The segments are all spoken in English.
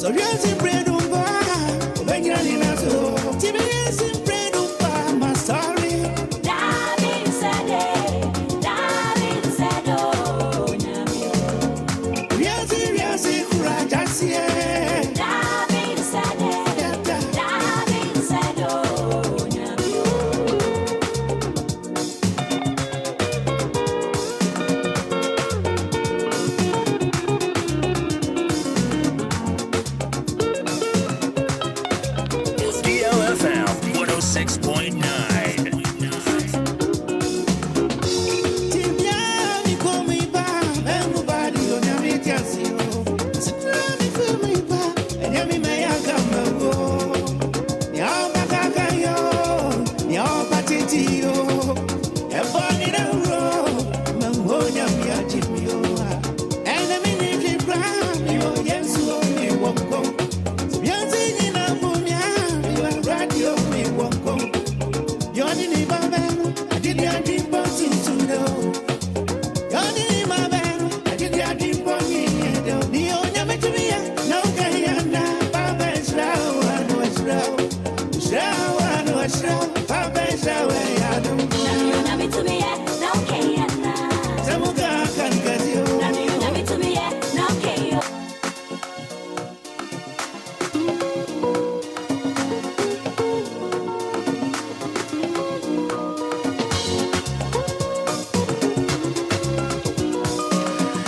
So yes, in bread on bar, when you're in a so. Yes, in bread on bar, my story. David said oh, Yes, Kura Jassier. David said oh, DLFM 106.9.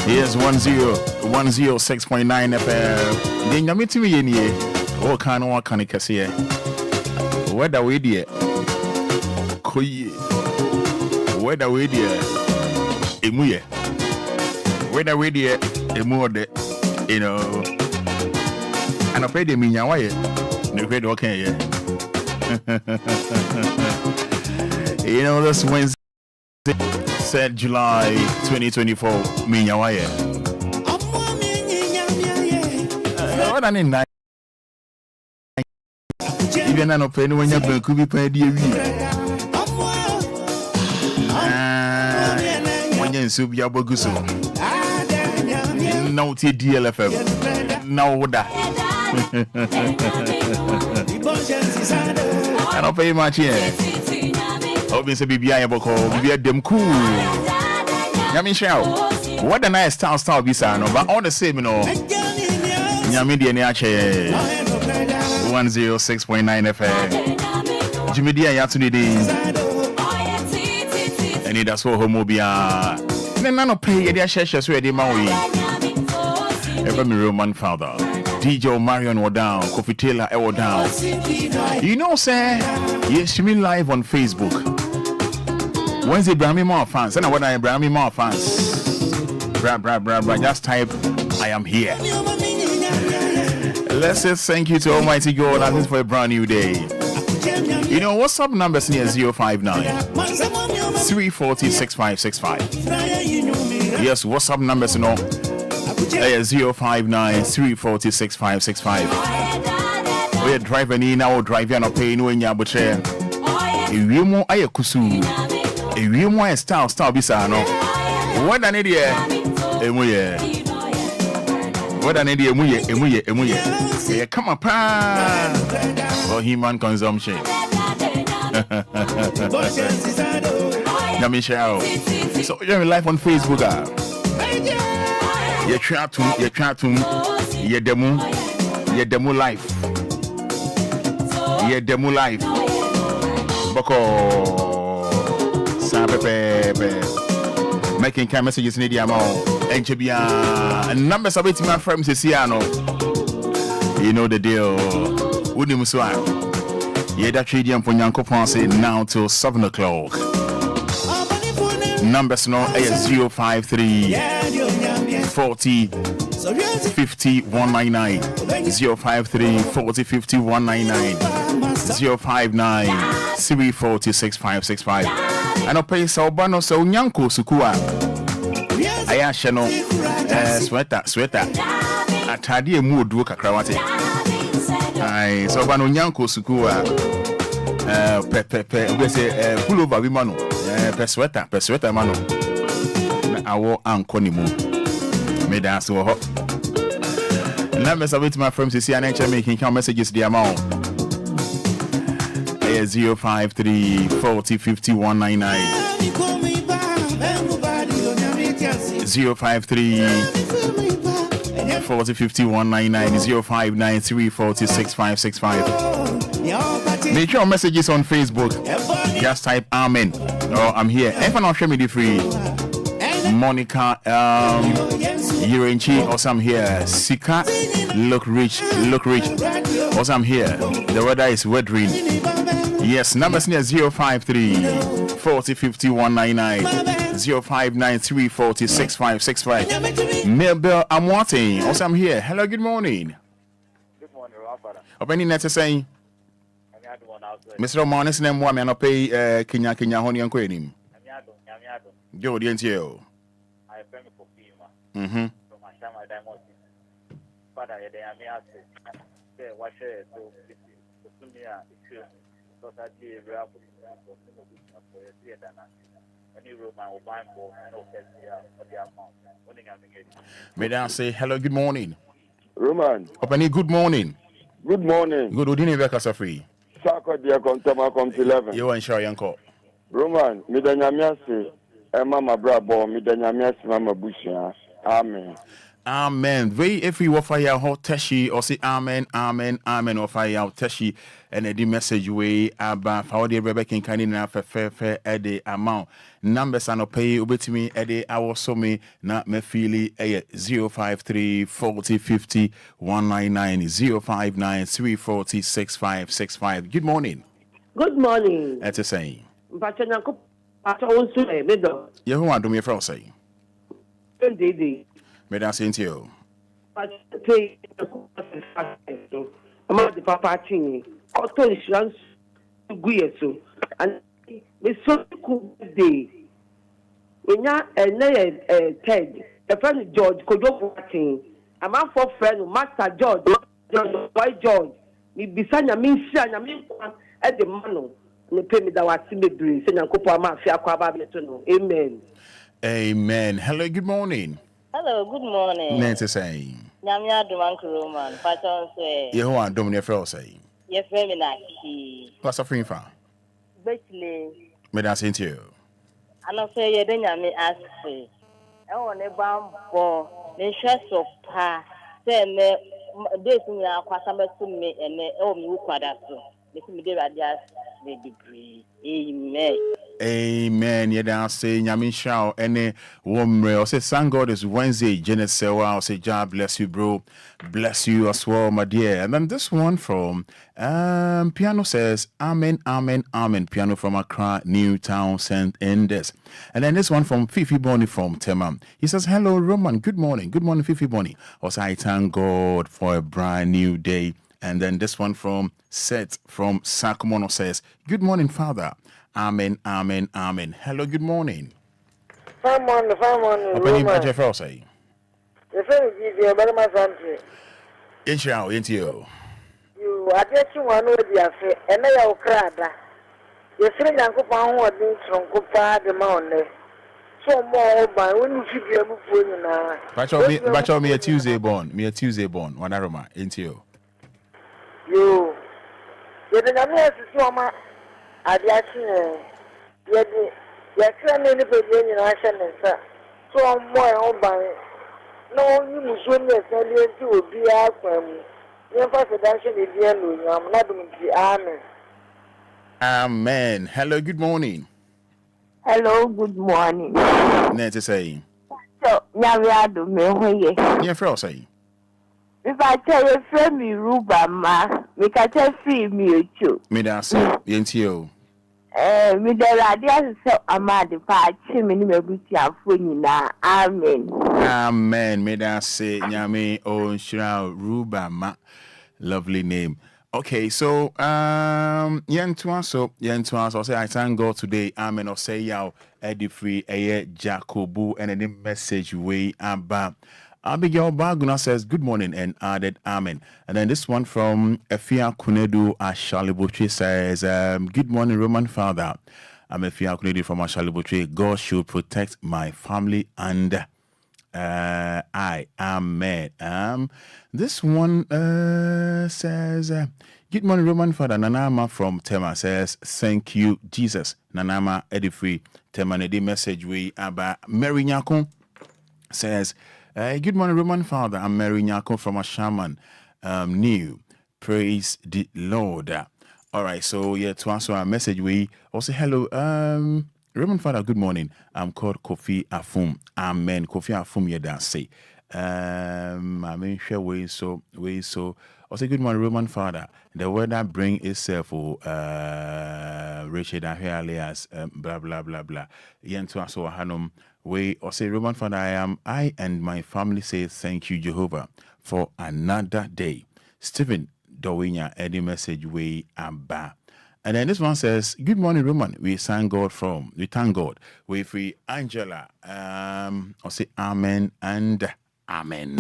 Yes, 106.9 FM. Then you meet me in here. Oh, can I see it? Whether we dear, whether we dear, emuye, whether we dear, emuode, you know, and I paid the minya way. No great okay, yeah. You know, this Wednesday. Said July 2024, minya waye. What an in night. Even an open when you're going to be paid you. When you're in Subia Boguso. Now DLFM. Now that. I don't pay much here. Obviously, Bibia Boko, Bibia dem cool. Yami shout. What a nice style bisa no, but all the same, you know. Yami Diache 106.9 FM. Jimmy Dia Yatuni Day. Anidaso Wɔhɔ Obia. None of pay their shares where they maui. Ever me Roman father. DJ Marion were down, Kofi Taylor were down. You know, sir, yes, streaming live on Facebook. Wednesday, Brammy more fans. And what I Brammy more fans. Bra. Just type, I am here. Let's say thank you to Almighty God and this for a brand new day. You know, WhatsApp numbers near 059 340 6565. Yes, WhatsApp numbers, you know. 059 340 6565. We're driving in our driving or paying when you're butcher. If you more I kusu, if you more style bisano. What an idiot, emuye. What an idiot, emuye. Come up for human consumption. Michelle. So you're live on Facebook. You try to demo life. Demo life. Boko Sabe making kind messages in the amount. And numbers of it my friends is here. You know the deal. Unimuswa. That trading for Yanko Ponce now till 7 o'clock. Numbers no 053 40 50 199 053 40 50 199 059 340 6565. And I pay so bano so nyanko sukua. Ayasha no sweater atade emu oduo kakrawate. Ai so bano nyanko sukua we say pullover we mano per sweater mano na awo anko ni mu. Me dance wo ho. Numbers of it, my friends, you see, and actually making count messages the amount. 053 40 50 199 053 40 50 199 0593 40 6565. Make your messages on Facebook. Just type Amen or I'm here. If I'm not sure me the free Monica Yurenchi or I'm here. Sika look rich. Or I'm here. The weather is weathering. Yes, numbers near 053 40 50 199 0593 40 6565. Melbel Amwate. Also, I'm here. Hello, good morning. Good morning, Fada. Open in net saying, Mr. Omanis name one man pay Kenya Honey and Quenim. Joe, the NTO. I am for FEMA. Mm-hmm. From my time, I died. Fada, they are me asked. Say, what share so Sumia, so that the rap for a theatre. Any room I will buy for no for the amount. May I say hello, good morning. Roman. Open good morning. Good morning. Good evening, Vekasa free. Sako dia kontama kom 11. You and Shaw Yanko. Roman, midanyamiase mama brabo midanyamiase mama bushia. Amen. Amen. Very if you offer your hot teshi or say amen, amen, amen, offer your teshi and the message way about how the Rebecca can enough fair at the amount. Numbers are not pay ubit me at the hour so me not me feely a 053 40 50 199 059 40 6565. Good morning. Good morning. That's a saying. Bachanako Patonsu, Medo. You want to me for say. May I say to you? But pay the Papa Chini, Otto insurance to Guyesu, and the so cool day. When you're a Ted, a friend George could go watching. A man for friend, Master George, White George, me beside a mean son, a mean at the mano. Me pay me that was celebrating, send a couple of mafia quababetuno. Amen. Amen. Hello, good morning. Hello, good morning. Nancy saying. Nyamia Dumanku Roman, Paton say. You want Dominic Fro say. Yes, Feminaki. What's a free fan? Basically, May I say to you? and I say, you didn't me ask me. I want a bomb for the interest of pa. Say, this in our Quasamba to me and me Quadasso. This is the degree. Amen. Amen. Yeah, say Yamin Shao any woman or say Sun God is Wednesday. Genesis I'll say God bless you, bro. Bless you as well, my dear. And then this one from Piano says Amen, Amen, Amen. Piano from Accra, Newtown, St. Indes. And then this one from Fifi Bonnie from Temam. He says, hello, Roman. Good morning. Good morning, Fifi Bonnie. Also, I thank God for a brand new day. And then this one from Seth from Sacramento says, good morning, Father. Amen, amen, amen. Hello, good morning. Fine morning. Opening Patrick Frosty. The friend is your better my country. Inshallah, into you. You are just one of the affair, and I will cry. Your friend Uncle Pound was being from Copa the Mountain. So more by when you should be able to now. Batch me a Tuesday born. One aroma, into you. You didn't have to see my. I just you're anybody in Russian, sir. So more on by no, you must win your salary to be out from never production is the end. I'm not going to be amen. Amen. Hello, good morning. Hello, good morning. Nancy saying. So, now we are doing me. Yeah, Frosty. If I tell you, friend me, Ruba, ma, we can tell free me too. Me that's into you. Me the idea is so amad the party, me me buti afuni na. Amen. Amen. May that say, Nyame O Shra Ruba Ma. Lovely name. Okay, so Yentuan so say I thank God today. Amen. Or say yaw Eddie Free Jacobu and any message way about Abigail Baguna says good morning and added amen. And then this one from Efia Kunedu Ashalibuchi says good morning, Roman Father. I'm Efia Kunedu from Ashalibuchi. God should protect my family and I. Amen. This one says, good morning, Roman Fada. Nanama from Tema says, thank you, Jesus. Nanama Edifree. Tema Nedi message we about Mary Nyako says, good morning, Roman Father. I'm Mary Nyako from a shaman. New. Praise the Lord. All right, so yeah, to answer our message, we also hello, Roman Father, good morning. I'm called Kofi Afum. Amen. Kofi Afum, yeah, that's say. I mean, share way so. Also, good morning, Roman Father. The word that bring itself, Richard alias, blah blah blah blah. Yen to answer Hanum. We also Roman Father, I and my family say thank you, Jehovah, for another day. Stephen Dowinya, any message we aba. And then this one says, good morning, Roman. We thank God. We free Angela. I'll say amen and amen.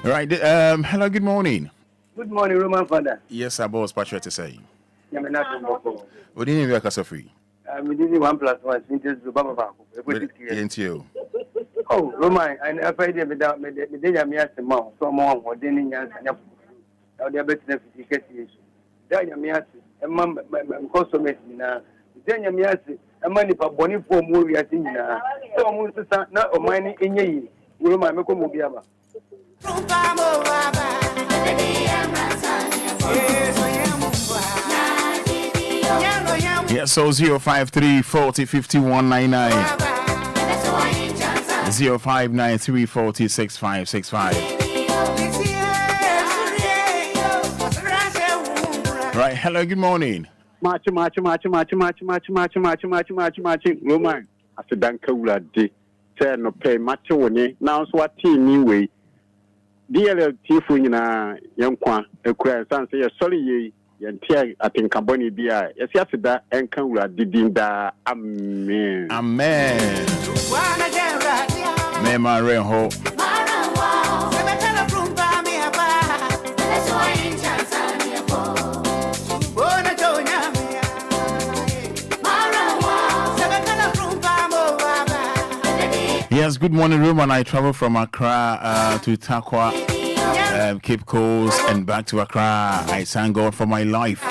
Right. Hello, good morning. Good morning, Roman Father. Yes, I was Patrick to say. I'm not Moko. We didn't even get free. I'm doing 1+1 since Baba. You. Oh, Roman, I never did without me. The day I'm here to mount, so more or didn't answer. Now they're better than 50. Then I'm here to Mamma consummate now. Then I'm here to a money for Bonnie for movie. I think now. So I'm going to start now of money in ye. Roman, make a movie. Yeah, so 053 40 5199 0593 40 6565. Right, hello, good morning. March. Roman, after Dankula D. Say no pay match one. Now, what team way? DLFM Enquires, and say, sorry, Yantia, I think Carboni Bia. Yes, that Enquires didn't da. Amen. Amen. Mema Reho. Yes, good morning, Roman. I travel from Accra to Takwa, Cape Coast, and back to Accra. I thank God for my life.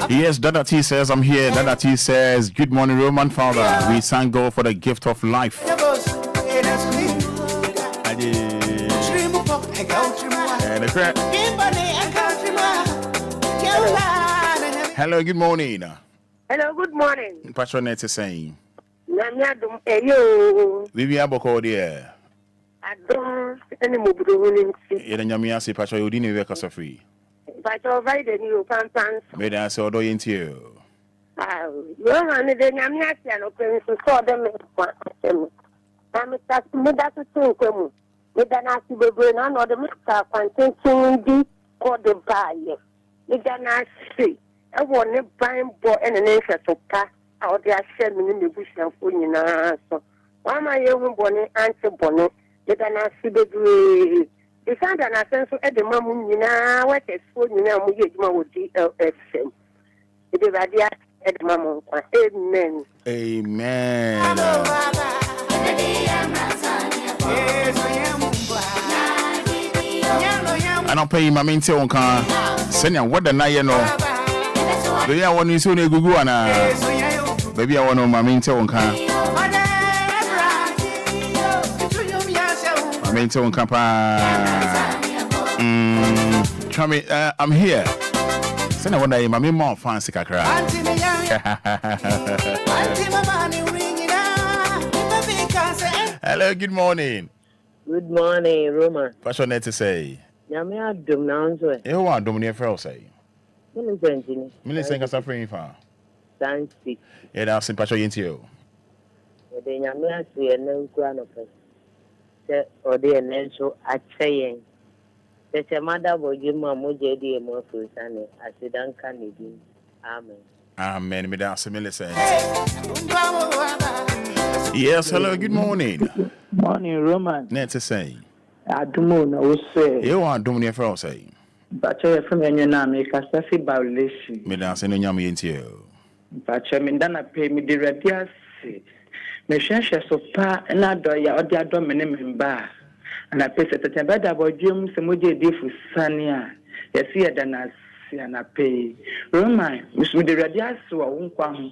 Yes, Dada T says, I'm here. Dada T says, good morning, Roman Father. We thank God for the gift of life. Hello, good morning. Hello, good morning. Patronette is saying, We are Boko, dear. I don't any more winning. Yamia say, Patro, you didn't work us free. But over the new pants. Made us order into you. You're on the Yamia and open to saw them. I'm a that's a thing. With an active brain, I know the Mr. Quantin be or the buyer. With an see. I want a prime boy and an interest of car out there shelling in the bush and food in our so. Why my young bonnet, answer bonnet, with an active brain. If I don't sense at the moment, you know, what is food, you know, we get more with DLFM. It is at the moment. Amen. Amen. I don't pay my main tail car. Send you what the night, you know. Baby, I want you soon to go. Baby, I want my main tail car. Maintain Kappa. I'm here. Send one day, my mom fancy kakra. Hello, good morning. Good morning, Roman. Passionate to say. Yamia dum now. You want Dominic Frel say. Millicent can suffer for. Thanks. Yeah, that's in Passion into you. The Yamia say no crown of us. or the Nenso at saying. There's a mother boy, you mamma, JD, and more for Sunday. I said, Uncanny. Amen. Amen. Me da Millicent. Yes, hello, good morning. Morning, Roman. Net to say. I don't know, say. You want to do me a friend say. But I from any name, I can say about relation. Me da say no nyam into you. But I mean, then I pay me the radius. Me share so pa, and I do ya, or the other member. And I pay certain bad about Jim, some would you do for Sania. Yes, here than us. And I pay Roman, Miss the radius, so I won't come.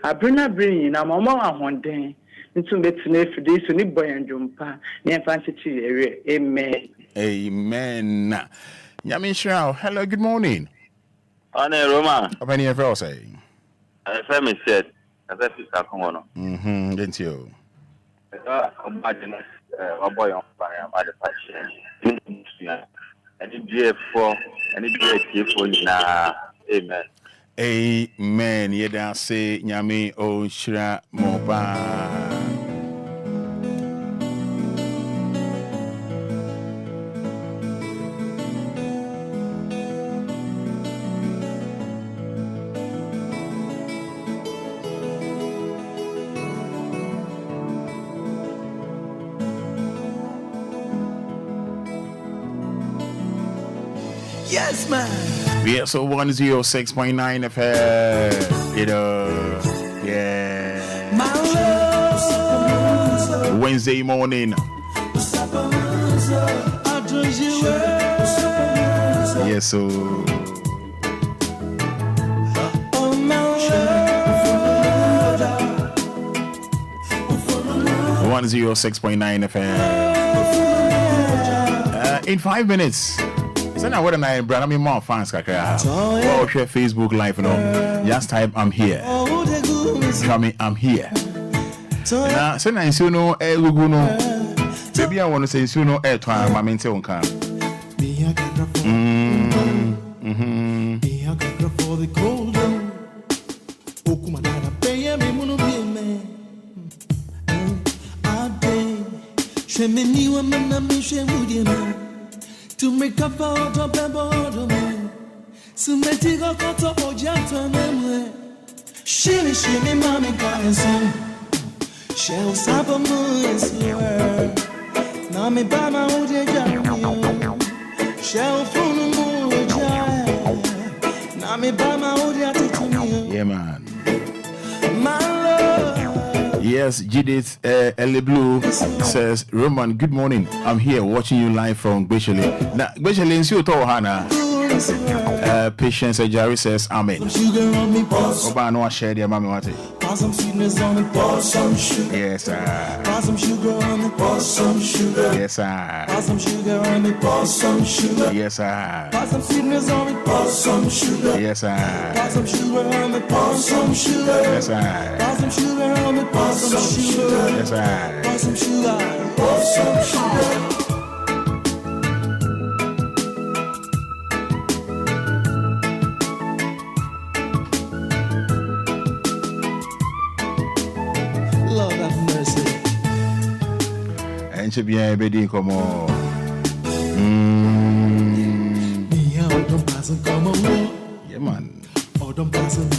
I bring a bring, I'm a one day. Into Betty for this, you need boy and jumper, near fancy area. Amen. Amen. Yamin Shroud, hello, good morning. On Roman. How many of you say? I said, as I see, come on. Didn't you? Imagine a boy on fire, by the passion. Any GF4, any GF4 now. Amen. Amen. Yeda say Nyami O Shra Moba. Yes, man. Yeah, so 106.9 FM. Yeah. My love. Wednesday morning. Yes, so. Oh, my love. 106.9 FM. In 5 minutes. So now what am I brand? I mean more fans kakra. Oh, share Facebook live just type I'm here. Tell me I'm here. Now so now you know Google no. Maybe I want to say you know time I mean say on can. For the cold Okumanada pay me munu be me. I day Shemeni wa manami shemudi to make up out of the bottom. So many got caught up or gentlemen. Shimmy, mommy, guys. Shell Saba Moon, now me by my old Shell from the moon, now me by my old yeah, man. My love. Yes, Judith Ellie Blue says, Roman, good morning. I'm here watching you live from Gbeshele. Now, Gbeshele in Suto Hana. Patience Jerry says, Amen. Oba no share their mommy what? Pour some sweetness on me, pour some sugar. Yes, sir. Pour some sugar on me, pour some sugar. Yes, sir. Pour some sugar on me, pour some sugar. Yes, sir. Pour some sweetness on me, pour some sugar. Yes, sir. Pour some sugar on me, pour some sugar. Yes, sir. Pour some sugar on me, pour some sugar. Yes, sir. Pour some sugar, pour some sugar. Lord have mercy. And she be a baby come on. Don't pass and come on. Yeah, man. Oh, don't pass and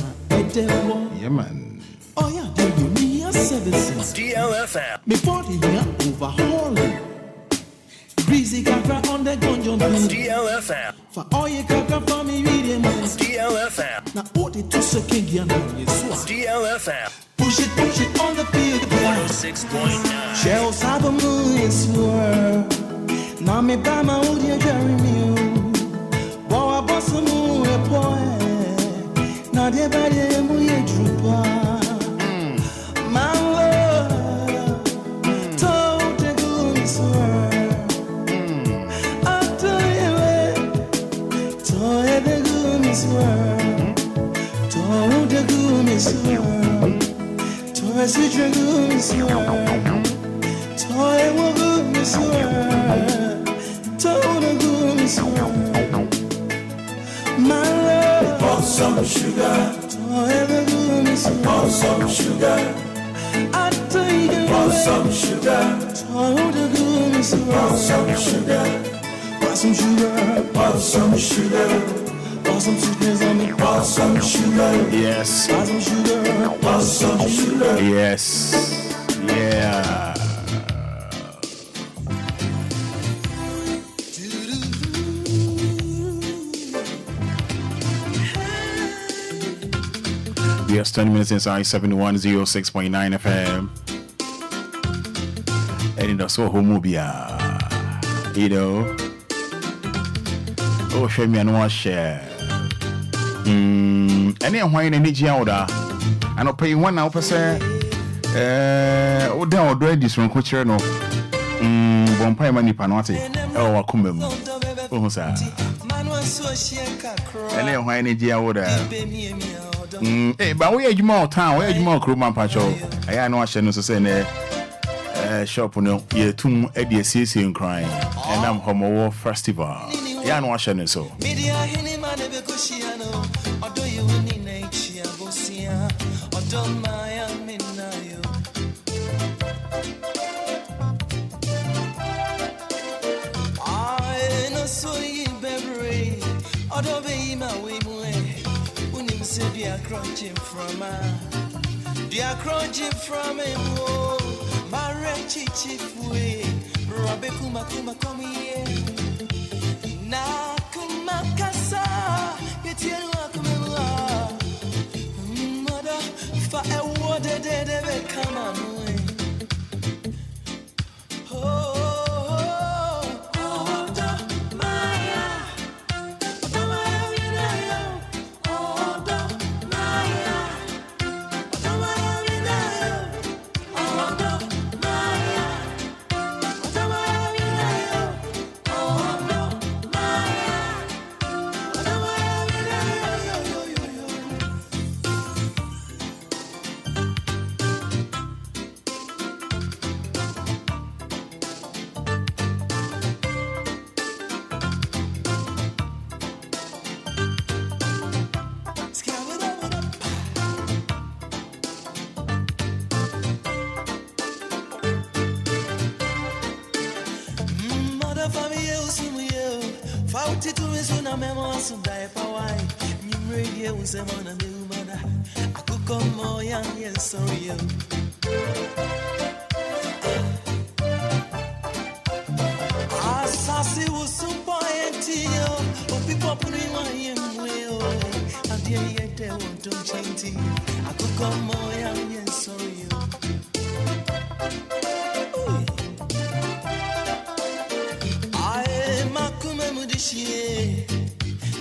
yeah, man. Oh, yeah, do you me a 7 cents? DLFM. Before the year overhauling. Breezy Kakra on the gungeon. DLFM. For all your Kakra for me reading. DLFM. Now, what it to second year now is DLFM. Push it on the field. 106.9. Shells have a moon is swirl. Now me by my old year Jeremy. Boy, I boss a moon a boy. Now they by the moon trooper. My love, told the goon is swirl. I tell you, told the goon is swirl. Told the goon is swirl. Told the goon is swirl. Toy will go miss world. Told a good miss world. My love, pour some sugar. Toy will go miss world. Pour some sugar. I tell you, pour some sugar. Told a good miss pour some sugar. Pour some sugar, pour some sugar. Pour some sweetness on me, pour some sugar. Yes. Pour some sugar, pour some sugar. Yes. Yeah. Yes, 20 minutes inside 7106.9 FM. Anidaso Wɔhɔ Obia. You know. Oh, show me no share. Any wine and energy out there. And I'll pay one now per se. Oh, down already this one culture no. Vampire money panwati. Oh, akumem. Oh, sir. Any wine energy out there. But we are more town, we are more crew man patrol. I know I shall not say shop no ye tum EDCC in crying. And I'm Homo War Festival. Yeah, no, I shall not so. Media hini mane bekoshiano. Odo you ni nature bosia. Odo maya minayo. I no so ye bebre. Odo be ma we mwe. Unim se dia crunching from dia crunching from him. Mare chichi fue. Rabe kuma kuma komi ye. Na kumakasa yetiru akumela mother fa ewo de be kama mwe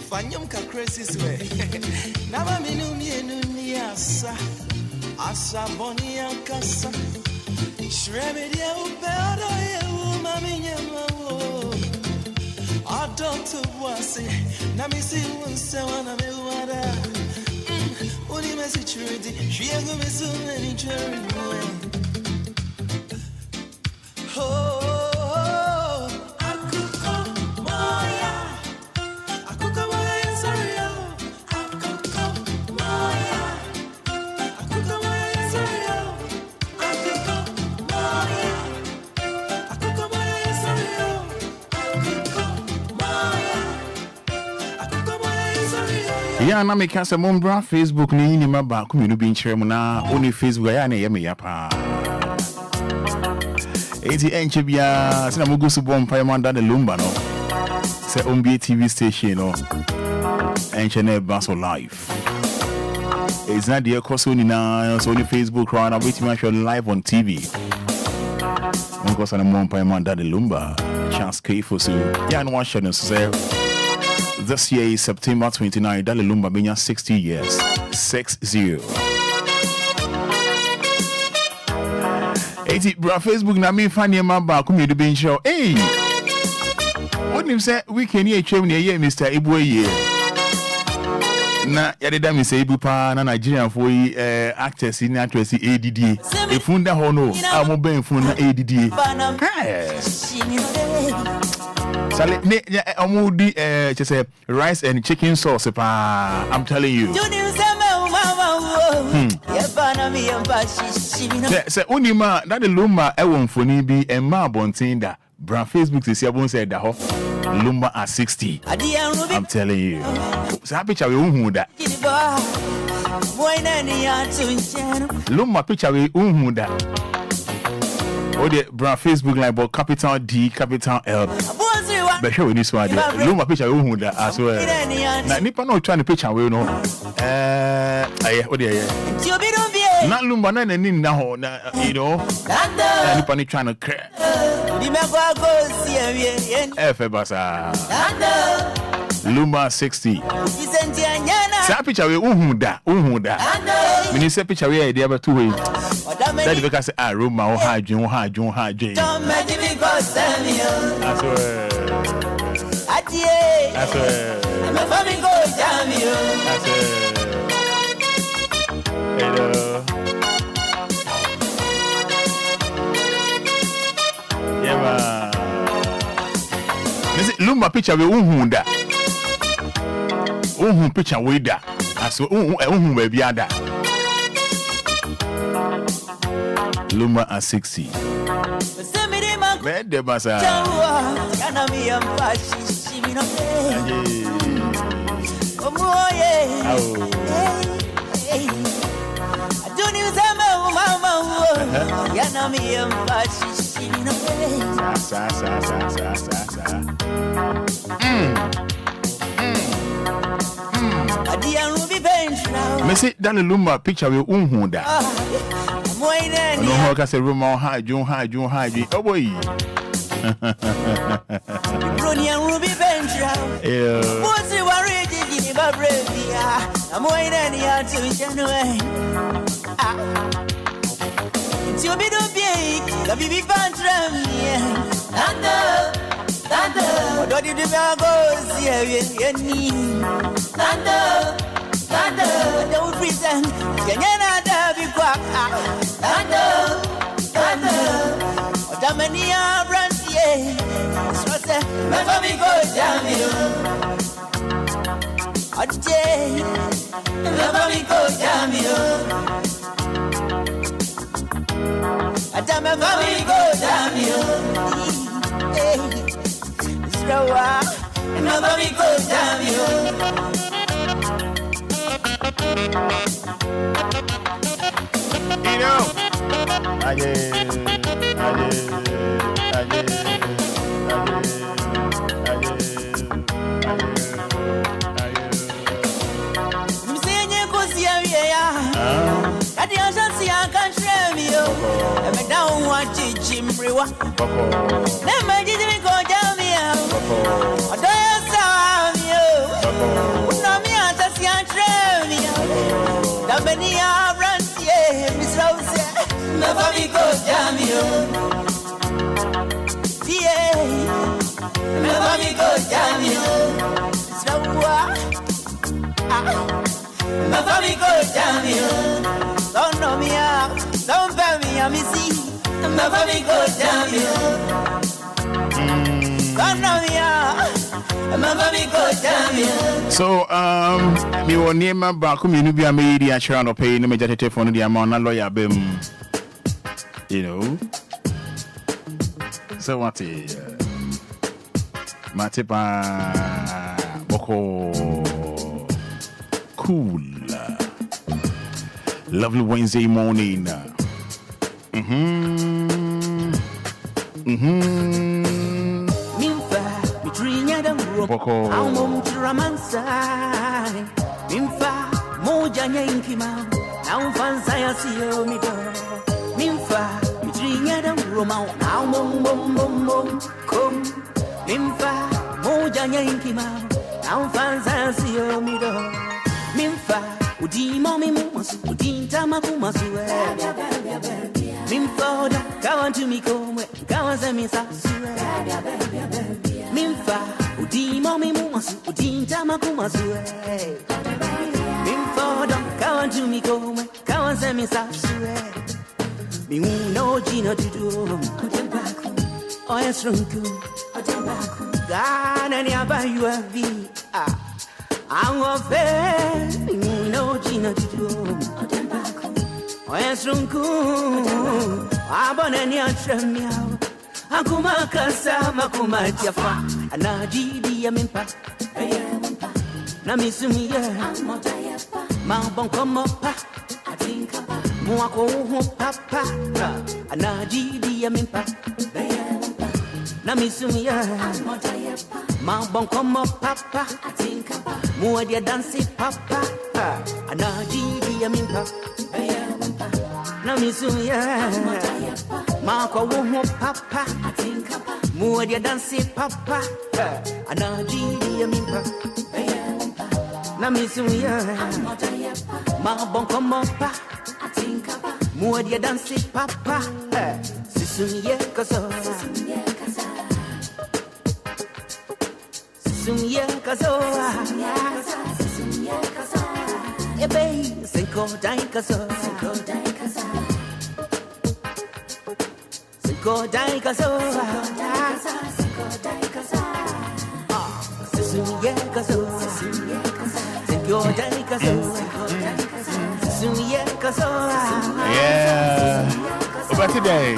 Fanyum ka crisis we. Nama minu ni asa. Asa boni ankasa. Shremedia upeado ye mami nyamawo. Adonto wase. Na mi si unse wana me wada. Uni me security. Shiengo me so many cherry moe. Yeah, na me can say mombra Facebook ni ni maba ku minu bi nkyerem na oni Facebook ya na ye me ya pa. Eti enche bia se na mugusu bom pa man da Lumba no. Se Obia TV station no. Enche na baso live. It's not the course ni na so ni Facebook right now wait me show live on TV. Ngo sana mom pa man da Lumba. Chance K for so. Yeah, no one show no say this year is September 29. Dale Lumba been 60 years. 60. 80 bra Facebook na me fan your man back come you be show. Hey. What him say we can hear chwe na here Mr. Ibuye. Na yade da me say Ibu pa na Nigerian for actors in actress ADD. E funda ho no. Amo ben funda ADD. Hey. Sale ne amudi say rice and chicken sauce pa. I'm telling you. Say unima that the Lumba e won foni bi e ma bontin da Brand Facebook is here. Said that Lumba at 60. I'm telling you. So I picture we who that. Lumba picture we who that. Oh, the brand Facebook like about capital D, capital L. But sure with this one, Lumba picture we who that as well. Now, Nipa no trying to picture we know. Oh dear. Not Lumba, not any now, you know. Nipa ni trying to crack. Basa. Lumba 60. Say picture we uhuda. When you say picture we the other two ways. That because say Roma or hajun. That's Hello. Yeah, man. Lumba picture we uhunda. Picture we da. Aso baby ada. Lumba at 60. Bede basa. Me say that Lumba picture we unhunda. No how can say Roma hajun. Oh boy. Brony and Ruby Bentra. What's the worry did you about Bravia? I'm waiting any to January. It's your bit of big, the baby pantram. Thunder. What did you go? Thunder. Don't pretend. Ghanaian be quack. Thunder. Damania Brandy. So say, never me go down you. A day, never me go down you. A damn never me go down you. Slower, never me go down you. You know, never me go down you. Yeah, never me go down you. Never me go down you. Don't know me out, don't bear me, I'm easy. Never me go down you. Don't know me out, never me go down you. So, me will name my back, you be a media channel pay, no major telephone, the amount of lawyer bim. You know, so what is Matipa Boko cool, lovely Wednesday morning. Boko Roma, now mom, come. Mimfa, moja nyankima, now fans see you middle. Mimfa, udimo mimus, udinta makumasu. Mimfa, kawan to me come, kawan semisa. Mimfa, udimo mimus, udinta makumasu. Mimfa, kawan to me come, kawan semisa. Me no Gina to do. Oh, yes, Runku. God, and I buy you a V. I'm a fair. Me no Gina to do. Oh, yes, Runku. I born any answer meow. I Akuma kasa makuma tiafa anajidi ya mimpa na misumia ma bon komo pa mwako papa anajidi ya mimpa na misumia ma bon komo papa muadia dansi papa anajidi ya mimpa na misumia ma ko papa muadia dansi papa anajidi ya mimpa na misumia ma bon komo pa muadia dansi papa sisumie kaso sisumie kaso ebe senko dai kaso go dai kaso sisuye kaso go dai kaso sisuye kaso yeah over today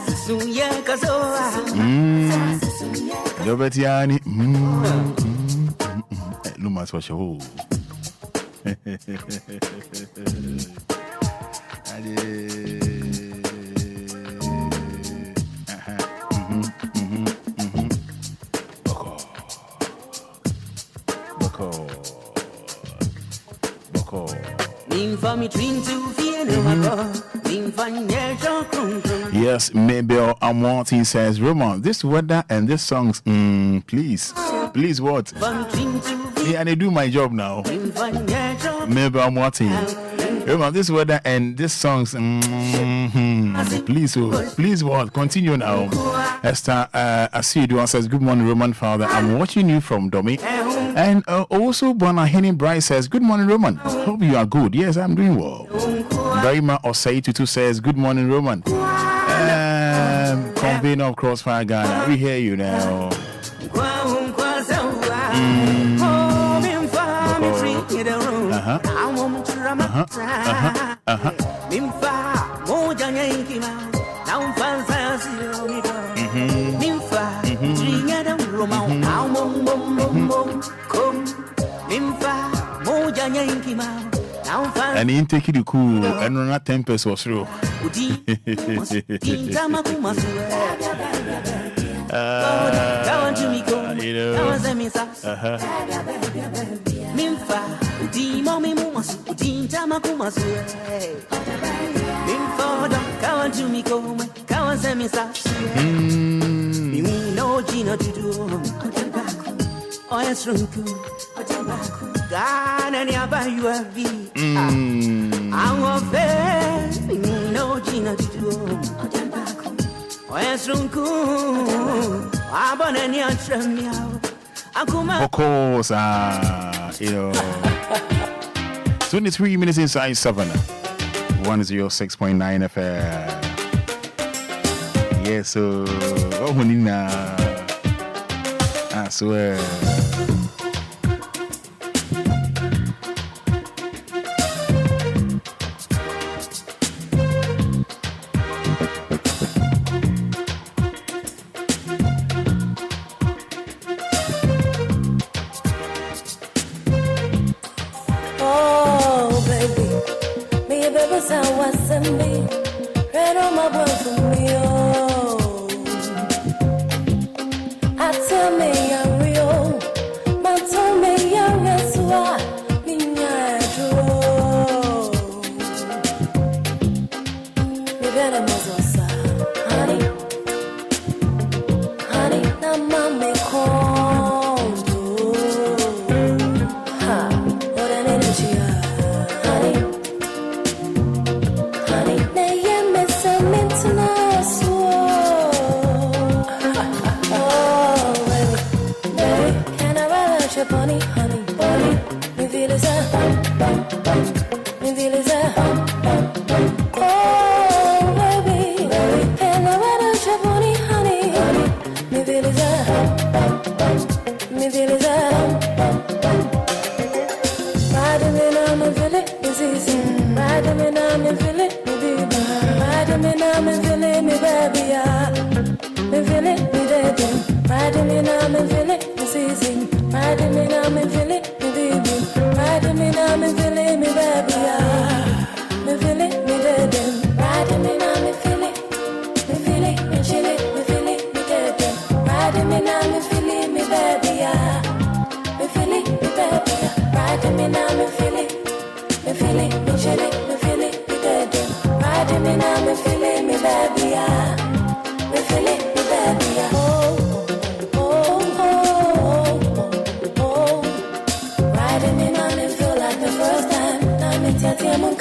sisuye kaso Yobetiani Lumba Wɔhɔ Yes, Mabel Amonti says, Roman, this weather and this songs, please what? Yeah, and I do my job now. Mabel Amonti. Roman, this weather and this songs, please what? Continue now. Esther Asidu says, good morning, Roman Father. I'm watching you from Domi. And also, Bona Henny Bryce says, good morning, Roman. Hope you are good. Yes, I'm doing well. Brahima Osei says, good morning, Roman. Convener of Crossfire Ghana, we hear you now. And in take it cool and not 10 pesos through. Ghana ya you have been. I'm a fair, no Gina to do. Where's Runku? I'm on any of course, 23 minutes inside Savannah. 106.9 FM. Yes, so I swear. Ride me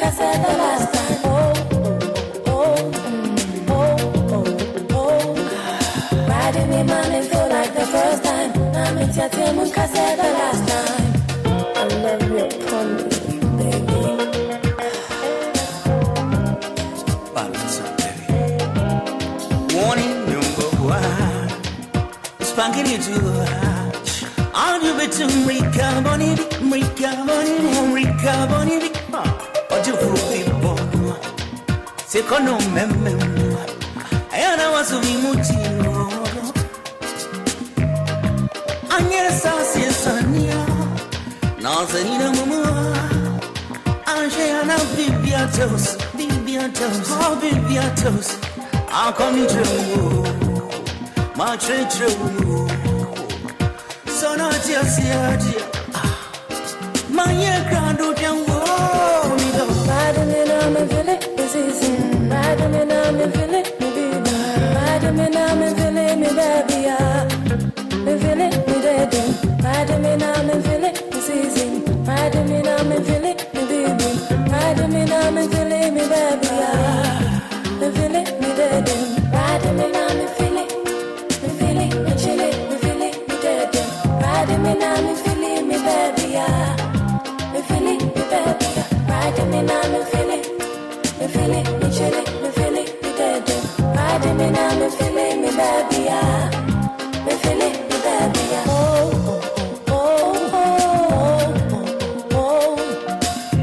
I said the last time. Riding me, man, it feel like the first time. Now me tell you, I said the last time. I love your promise, baby. Warning number one, spanking you too hard. I'll do it to Ricaboni, or to people. Secondo member, and I was a mutino. And yes, I see Sonia, Nazarina Mama, Angela Bibiatos, oh Bibiatos. I'll come to you, my treasure. So not just yet. My year grand don't go. Riding in on me, feel it, this is it. Riding in on me, feel it, me baby. Riding in on me, feel it, me baby. Me feel it, me dead. Riding in on me, feel it, this is it. Riding in on me, feel it, me baby. Riding in on me, feel it, me baby. Me feel it, me dead. Riding me now, me feel it, me chill it, me feel it, me dead. Riding me now, me feel it, me baby, me feel it, me baby. Riding me now, me feel it, me chill it, me feel it, me dead. Riding me now, me feel it, me baby, me feel it, me baby.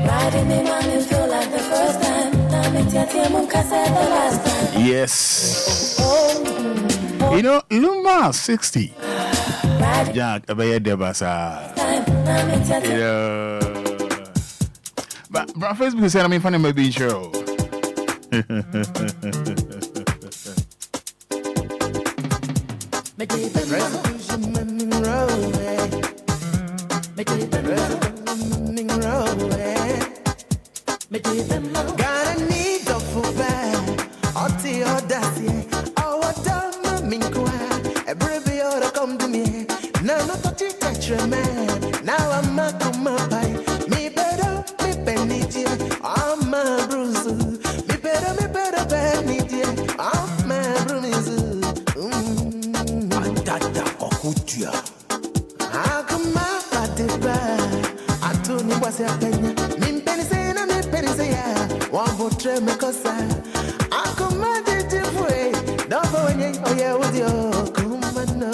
Riding me now, me feel like the first time. Now me tell you, I said the last time. Yes. You know, Lumba 60. Jack, Abaya Debasa. You know. But Facebook said, I'm funny, maybe show. Now I'm a come up by me better, me penny dear. I'm my bruise. Me better, penny dear. I'm my bruise. Dada Okutia. I come up at the bar. I told you what's happening. Me penny say, na me penny say, one more try me cause I come at the way. Don't go in, oh yeah, with you. Come on, no.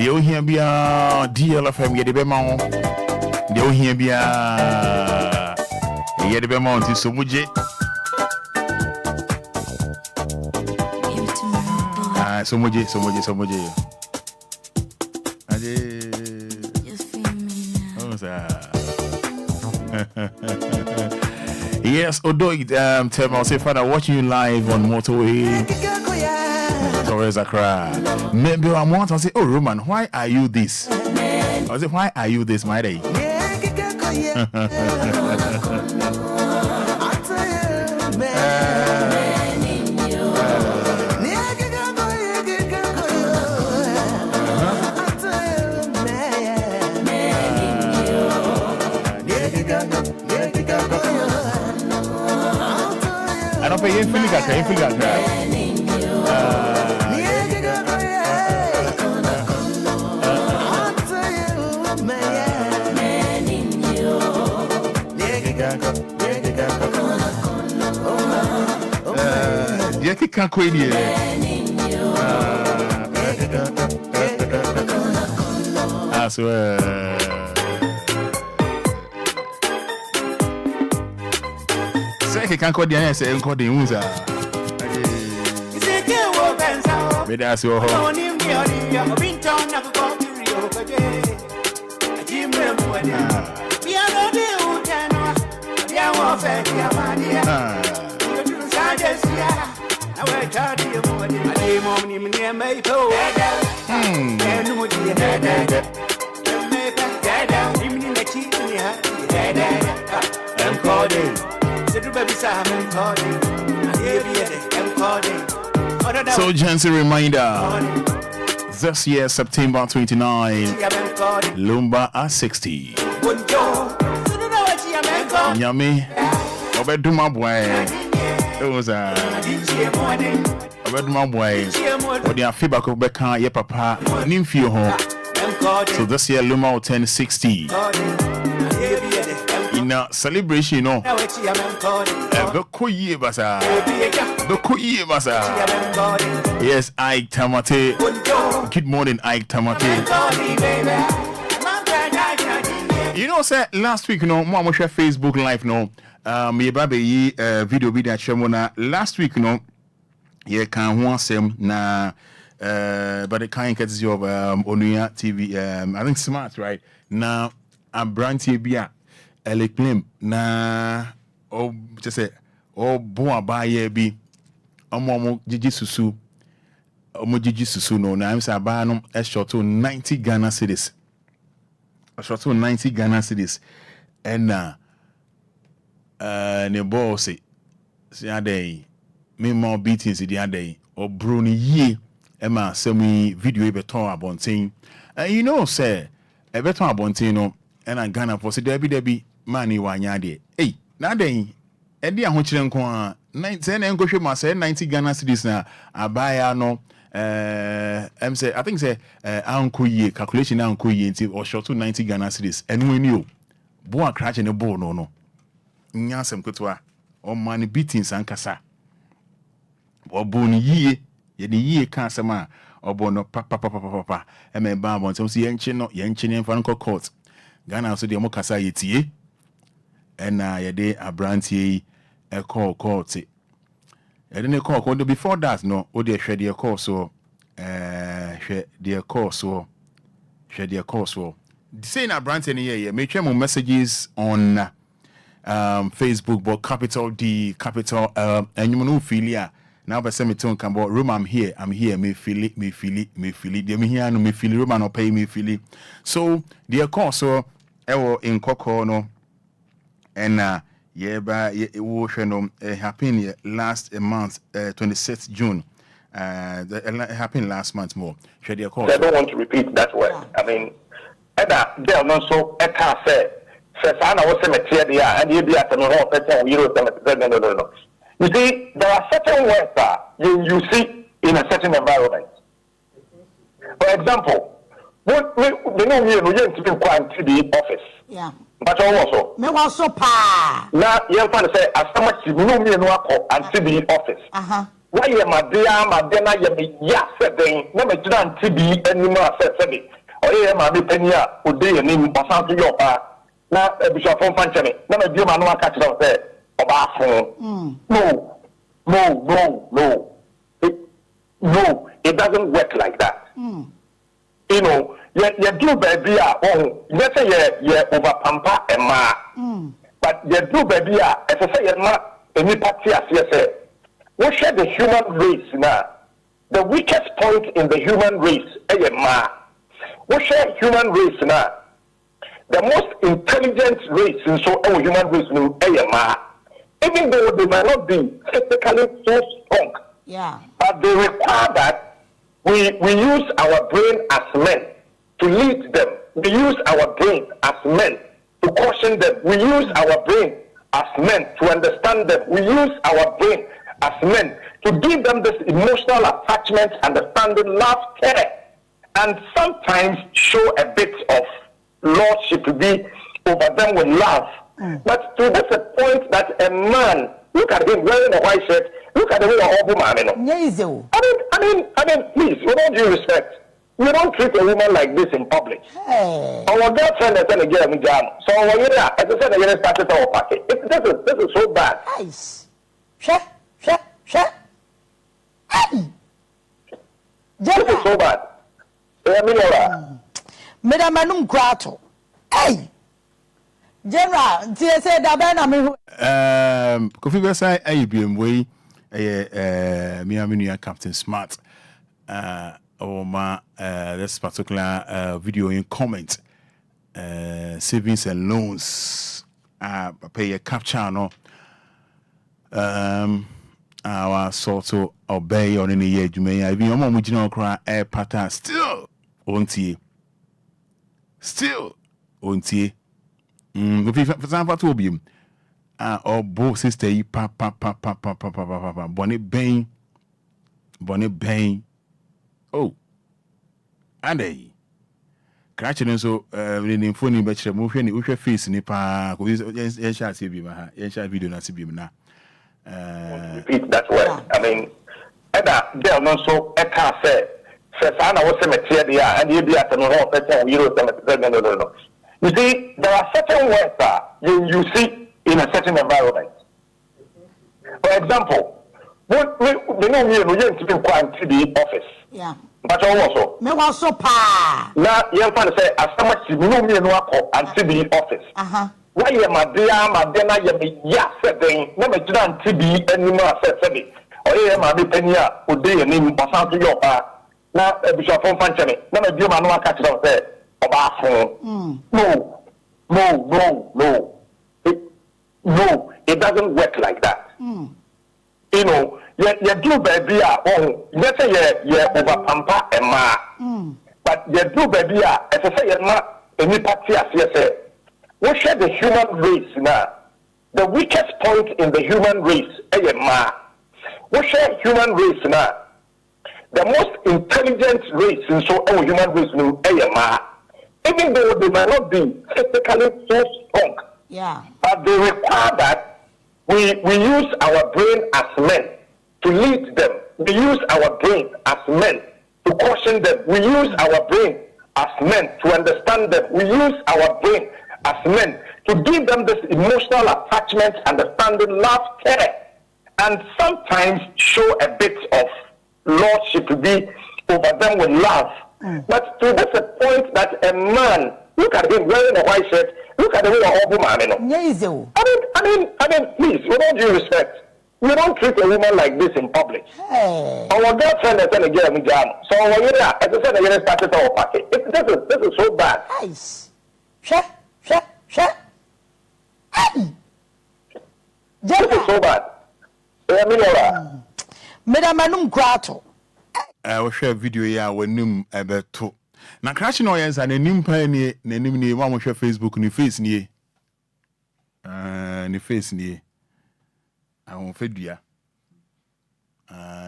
The Ohia DLFM Yedebema. The Ohia Yedebema to Somuje. Somuje. Yes, Odoi, tell me, say, Fada, watching you live on motorway. Torres Accra. Maybe I want to say, oh, Roman, why are you this? I say, why are you this, my day? I don't pay you feel like I swear. Say can't call the answer and call the user. Anidaso Wɔhɔ. So, Jancy reminder, this year, September 29, Lumba at 60. Nyame, Obeduma boy. It was a Obeduma boy. Or the feedback of Becca, ye papa, Nimfio home. So, this year, Lumba will turn 60. In a celebration, you know, yes, Ike Tamate. Good morning, Ike Tamate. You know, sir, last week, you know, Mama share Facebook Live, no, me baby video shemona last week, you know, ye can want some na, but the kind of Onuya TV, I think smart, right? Now, I'm Branty Bia. Claim na just say bon abaye bi omo jiji susu no na am say aba no e short to 90 Ghana cedis. A short to 90 Ghana cedis and ne boss say adey me more beatings the other or bruni ye e ma semi video e beton abontin. And you know say e beton abontin no and Ghana for say debi Mani wanyade. Hey, na den e dia ho kire nko a 90 na enkohwe ma say 90 Ghana cedis na abaya no say I think say anko ye calculation anko ye nti or short to 90 Ghana cedis enu eni o bo akrache ne bo no nya sem kotwa o man beatings ankasa obo ni ye de ye kan asem a obo no papa e me ba bon so ye nche no mfa nko court Ghana so de mo kasa yetie ena ye de abrantie e call court e de call before that no o de hwe de call so hwe de call so say na abrantie ye me twa mo messages on Facebook but capital D capital enyum no filia now be say me ton kan but Roma I'm here me feel it de me here no me feel Roma no pay me feel it so the call so ewo in Koko no and it was happened last month 26th June it happened last month more I don't want to repeat that word. I mean there not so I can't say I was cemetery and you be at no. You see there are certain words that you see in a certain environment. For example, we know we are to be quiet to the office. Yeah. But also, me also pa. Now you can say as much you know me no and to the office. why am I there? My dinner, yes, then never done TB anymore, said, or am I be penia, or day and name or something your now Bishop from Fanchani, never do my no catch out there about phone. No, it doesn't work like that. You know, you do baby, let's say you're over pampa and ma, but you do baby, as I say, ma, any party as you say. We share the human race now. The weakest point in the human race, we share human race now. The most intelligent race in so our human race even though they might not be physically so strong, but they require that we use our brain as men to lead them. We use our brain as men to caution them. We use our brain as men to understand them. We use our brain as men to give them this emotional attachment, understanding, love, care, and sometimes show a bit of lordship to be over them with love. But to this point that a man, look at him wearing a white shirt, look at the way a woman, I mean, please, with all due respect, you don't treat a woman like this in public. Our girlfriend is a girl, so when you're there, as I said, you're started our party. This is so bad. This is so bad. Madam Manum Grato. Hey, General, TSA Dabana. Kofi Besa, ABM Miami Captain Smart. This particular video in comment. Savings and loans. Pay a capture no. Our sort of obey on any year. You may even your mom original cry air pattern still won't ye. Still won't ye. For example, to Obia, or both sister, papa, bonnet bang. Oh, and they catching so in phone, but you're moving with your face in the park. Yes, shall see you, yes, shall video not see you now. Repeat that word. I mean, there not so a car said. I was cemetery and you be at the no. You see, there are certain words that you see in a certain environment. For example, we know we are to be quite to the office. Yeah. But also, me was so pa. Now, you can say, as so much you know me and to the office. Why am I there? My dinner, yes, then never done TB anymore, said, or am I be penia, or day and name or something your pa. Now, Bishop from Fanchani, never do my no catch out there. No, it doesn't work like that. You know, you do baby, let's say you're over pampa and ma, but you do baby, as I say, you're not any party as you say. We share the human race now. The weakest point in the human race, we share human race now. The most intelligent race in so our human race, even though they might not be physically so strong, but they require that we use our brain as men to lead them. We use our brain as men to caution them. We use our brain as men to understand them. We use our brain as men to give them this emotional attachment, understanding, love, care, and sometimes show a bit of lordship to be over them with love. But to this point that a man, look at him wearing a white shirt, look at the way a woman, I mean, please, with all due respect, we don't treat a woman like this in public. Our girlfriend is going to get me jam. So when you're there, as I said, you're started our party. This is so bad. This is so bad. Madam Manum Grato. I will share video here when num about two. Now, crashing oils and a nim pioneer, Nenimini, one will share Facebook, ni face near. Ni face near. I won't feed you.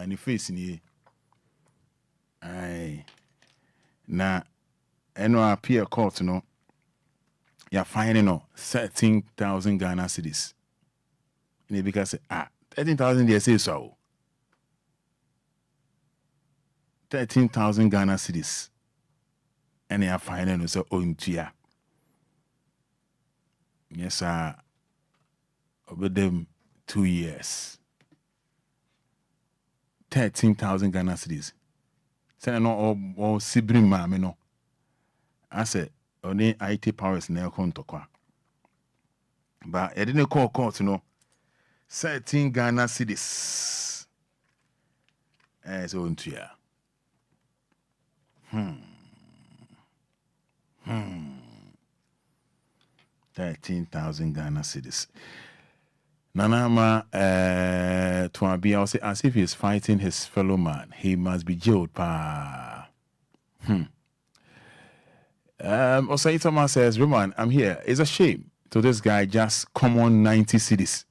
Ni face near. Aye. Now, I know appear court, no. You're finding 13,000 Ghana cedis. Because 13,000 they say so. 13,000 Ghana cedis. And they are finding us on Tia. Yes, over them 2 years. 13,000 Ghana cedis. Say no all sibling mammy no. I said, only IT powers near Kontokwa. But I didn't call court, 13 Ghana cedis. As on Tia. 13,000 Ghana cedis. Nanama Tuabi also as if he's fighting his fellow man. He must be jailed. Osai Thomas says, Roman, I'm here. It's a shame. So this guy just come on 90 cedis.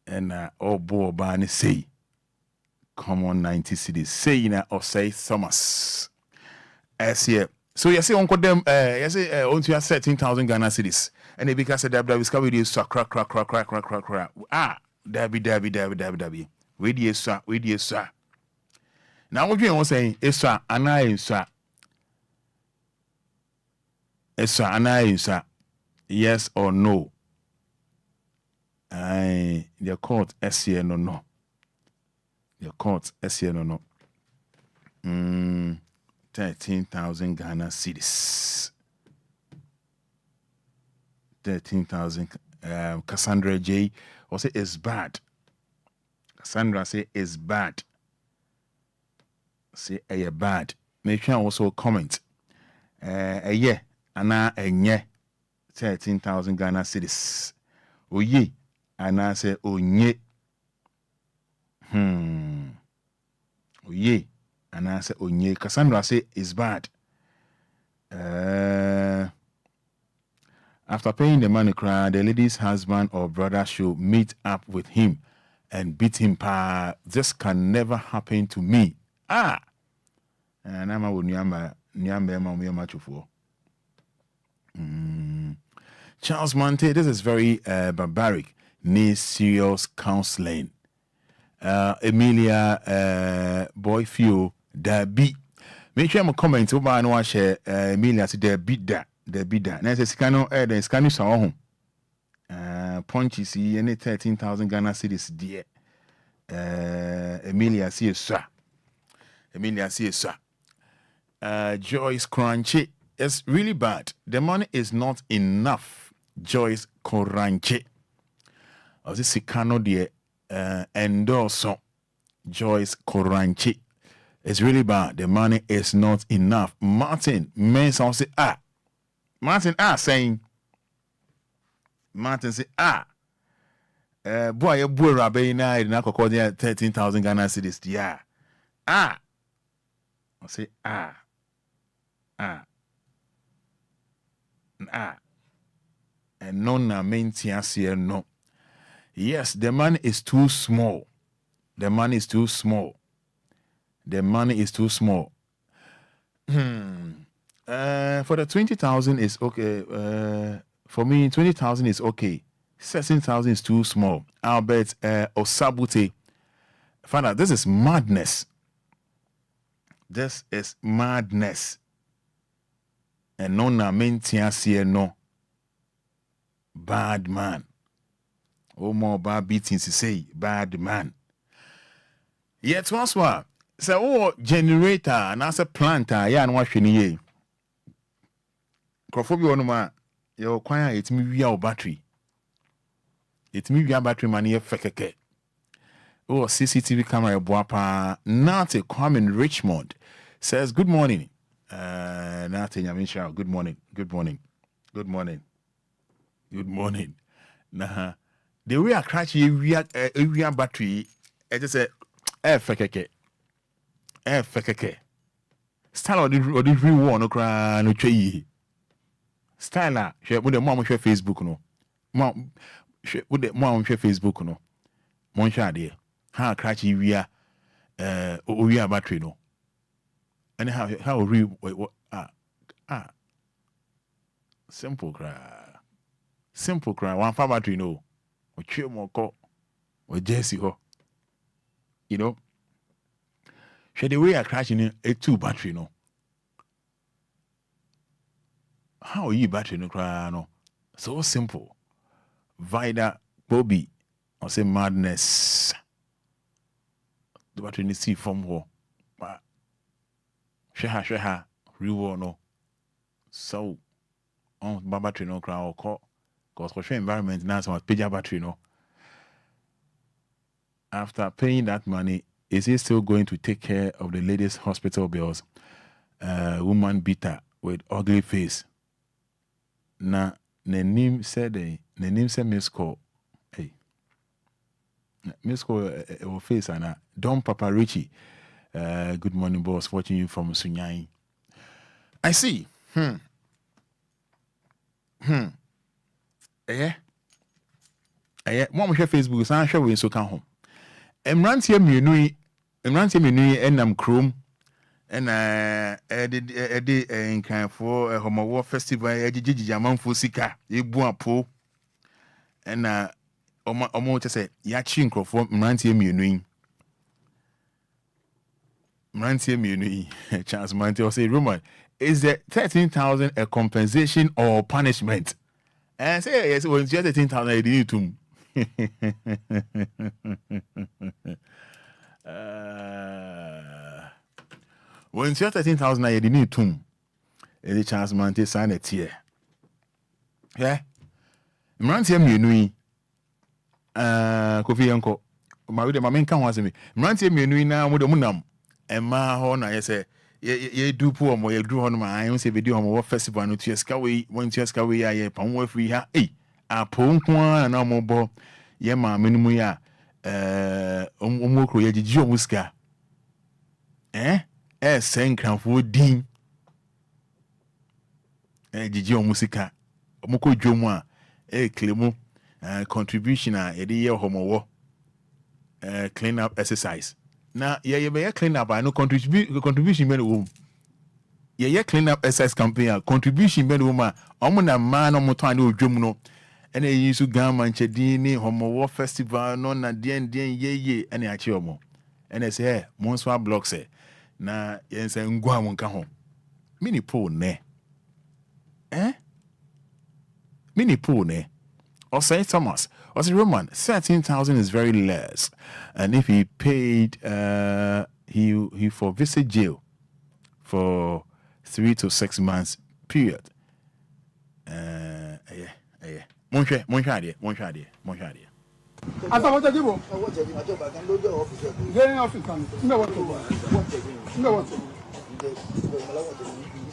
And boy Bani say, come on 90 cedis. Say na Osai Thomas. As here. So you say uncle them you say onto your 13,000 Ghana cedis. And they because that discovery is so crack. Dabby. We dey so. Now what you want saying is so ana yes or no. The court SCN no. The court SCN no. 13,000 Ghana cedis. 13,000. Cassandra J. Or say it's bad. Cassandra say it's bad. Say bad. Make sure also comment. Yeah. Ana enye. 13,000 Ghana cedis. Oye. Ana say onye. Oye. And I say, Onye. Cassandra say it's bad. After paying the money, the lady's husband or brother should meet up with him and beat him. This can never happen to me. And I'm a Charles Mante, this is very barbaric. Needs serious counseling. Emilia Boyfio Dabi. Make sure I'm a comment over and watch Emilia to the bidda. Now it's a scano the scanu saw punchy see any 13,000 Ghana cedis dear. Emilia see sir. Joyce Crunchy. It's really bad. The money is not enough. Joyce Crunchy. Or this Sikano dear endorso. Joyce Crunchy. It's really bad. The money is not enough. Martin Mason say Martin saying Martin say boy rabbi na na kokko 13,000 Ghana cedis yeah. I say and no na maintenance here no. Yes, the money is too small. For the 20,000 is okay. For me, 20,000 is okay. 16,000 is too small. Albert Osabute. Fada, this is madness. And no na maintenance here no. Bad man. Oh, more bad beatings to say bad man. Yet once more, so generator and as a planter, yeah, and watching ye. Crophobia on my your choir, it's me via battery. It's me via battery money fekeke. Oh, CCTV camera boapa. Nate Kwame Richmond says good morning. Nate Nyamisha, good morning. Nah. The way I crash we are battery, I just say fekeke. Style or the real one no chay. Style share with the mom share Facebook no. Mom share with the mom share Facebook no. Mon share there. How crash we are battery no. And how real simple cry. One far battery no. Or chill more call or Jesse ho. You know. the way I crash in a 2 battery no. How you battery no cry no? So simple. Vida Bobby or say madness. The battery in the sea from war. Sheha reward no. So on battery no cry or call because for environment now so much pager battery no. After paying that money, is he still going to take care of the ladies' hospital bills? Woman beater with ugly face. Na name said miss call. Hey. Miss call face and Don Papa Richie. Good morning, boss. Watching you from Sunyai. I see. Mom share Facebook, so I share we so come home. Emrantie mienu enam krom na edi nkanfo homowo festival ejijiji amanfo sika ebu apo na omo che ya chi nkrofo emrantie mienu chance mantie o say Roman is the 13,000 a compensation or punishment and say yes when 13,000 you need to when you 13,000 you need to any chance man to sign it here. Yeah. Mrantie mienu Kofi Yanko ma we de ma menka ho asemi. Mrantie mienu na mo de munam emma ho na ye say ye du po mo ye du ho no ma an se be di ho mo festival no tieska we won tieska we ya ye pam wa free ha aponkwa na mo bo ye ma menum ya omokro ye gigi omuska senkranfo din gigi omusika omoko dwomu a klemu contribution a ye de ye homowo clean up exercise na ye be clean up no contribution be no ye clean up exercise campaign a contribution be no ma omo na ma no mo to ane odwom no ene yi su Ghana nchedin ni homowo festival no na den ye ene achi omo ene se monswa block se na yense ngwa mo nka ho mini pool ne mini pool ne or say Thomas or say Roman 13,000 is very less and if he paid he for visit jail for 3 to 6 months period Monshade. Asa what you want? Getting office and no what to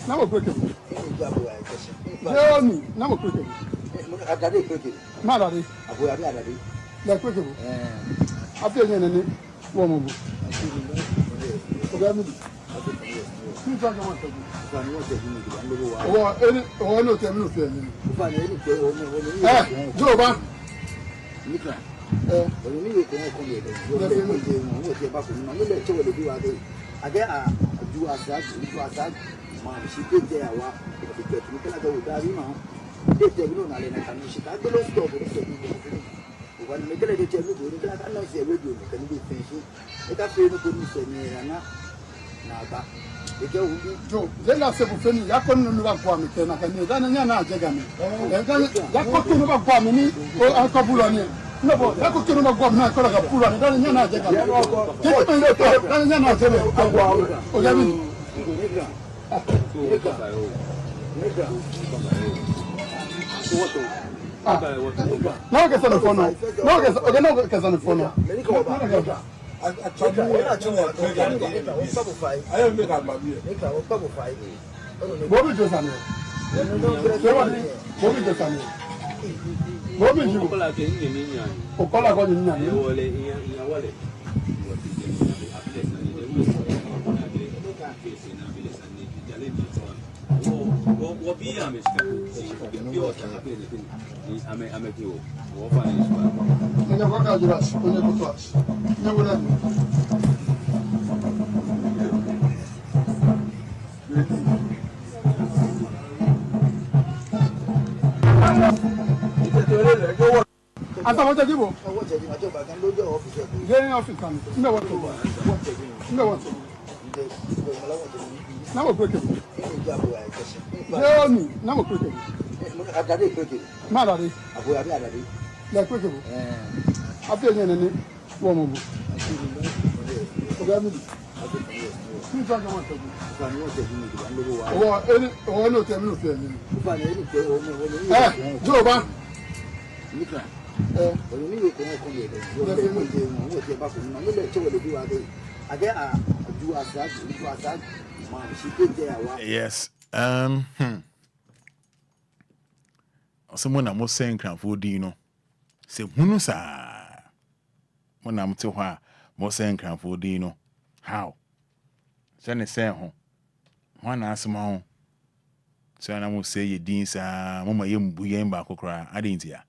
now quick. Johnny, now quick. Madadi. La quick. After any woman. Jo, zela se bu feni ya konu nu ba kwa mi tena kan ni dana nya na jega mi. Ya ko konu ba kwa mi ni o akabulo ni. No bo, ya ko konu ba kwa mi na ko la kabulo ni dana nya na jega mi. Ke mi ndo to, dana nya na jega mi. O ya mi. No que se no fono. No que se no fono. I don't make a baby. Bobby just a Bobby just a Bobby you. Okola go ni nyan. Obia me Asa what you want? Getting office and no what to Now we're quick. No, now we're quick. Malady. Like quick. I've been in any woman. Yes. Someone I'm saying cranford, you know. Say, Hunusa. When I'm to her, more saying cranford, you know. How? Send a say home. One ask my own. So I will say, ye deans, Mamma, you begin back or cry. I didn't hear.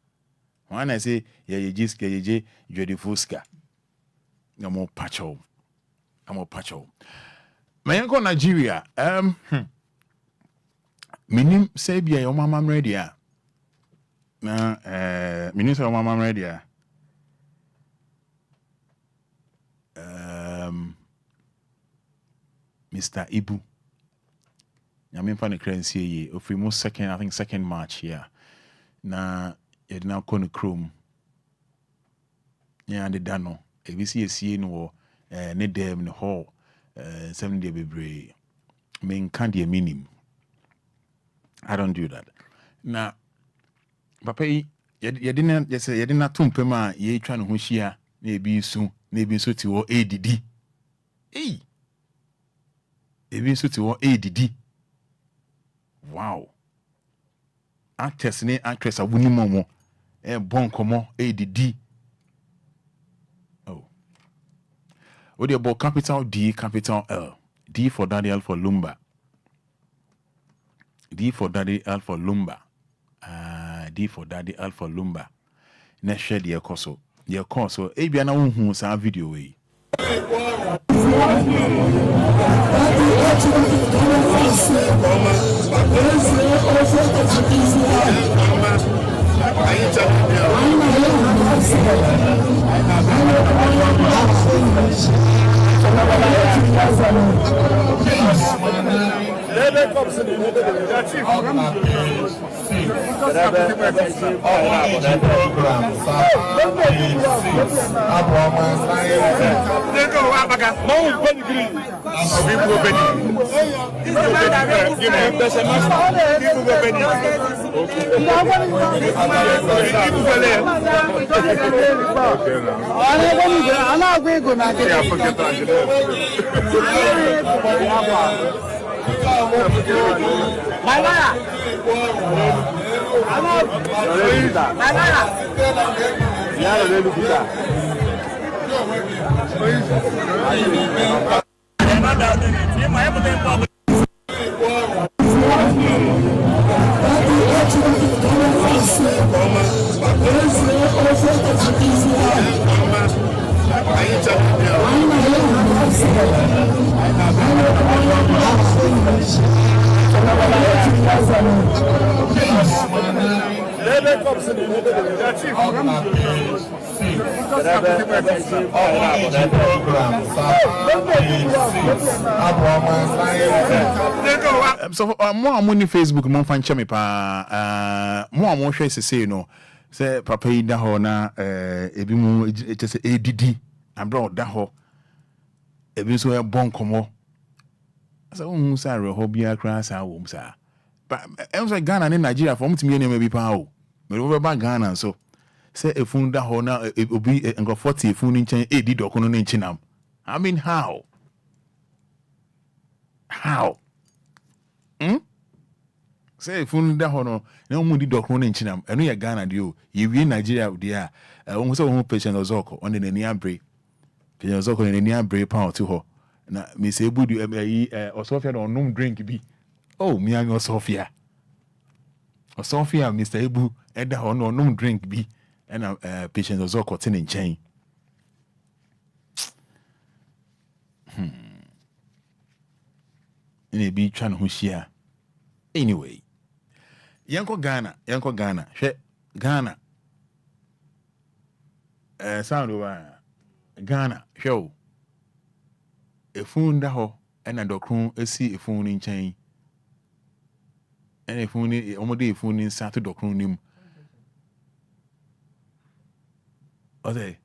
When I say, ye just get ye, you're the Fusca. I'm more patcho. My uncle Nigeria, minim say be your mama ready. Minister of mama ready. Mr. Ibu. I'm in the currency ye. If we move second March here. Na you now call Chrome. Yeah, the dano. If we see a no ne dem no hall 7 day bebre. Men can't be a minimum. I don't do that. Now, Papa, you didn't tumpema, ye trying to hushia, maybe so to ADD. Hey, maybe so to ADD. Wow. Actress, a winning momo, bon como ADD. Oh, what about capital D, capital L? D for Daddy, L for Lumba. D for Daddy, L for Lumba. D for Daddy, L for Lumba. Next share the course. The course. So, Abiana who saw video way. So more money Facebook mo fan cheme pa more share say no say papa yi da ho na ebi mu just ADD abro da ho ebi so e bon komo so hu sa re ho bia kra sa wo msa but em say Ghana and Nigeria for mutimi ene ma bi pa o me over ba Ghana so say efun da ho na obi engo 40 efun ni nchen ADD dokono ni nchinam. I mean how say phone da hono na mu di dokro na nchinam eno ye Ghana dio ye wie Nigeria dia won so won patient ozoko on the nani abre patient ozoko na nani abre pound to ho na me say budu yi osofia no num drink bi oh me an osofia Mr. Ebu eda ho no num drink bi na patient ozoko tin nchen ina bi twa no ho hia anyway yanko Ghana hwe Ghana sound over Ghana show efunda ho ɛna dɔkron esi efun ne nkyɛn ɛna efun ne ɔmode efun ne nsa to dɔkron ne mu ɔsɛ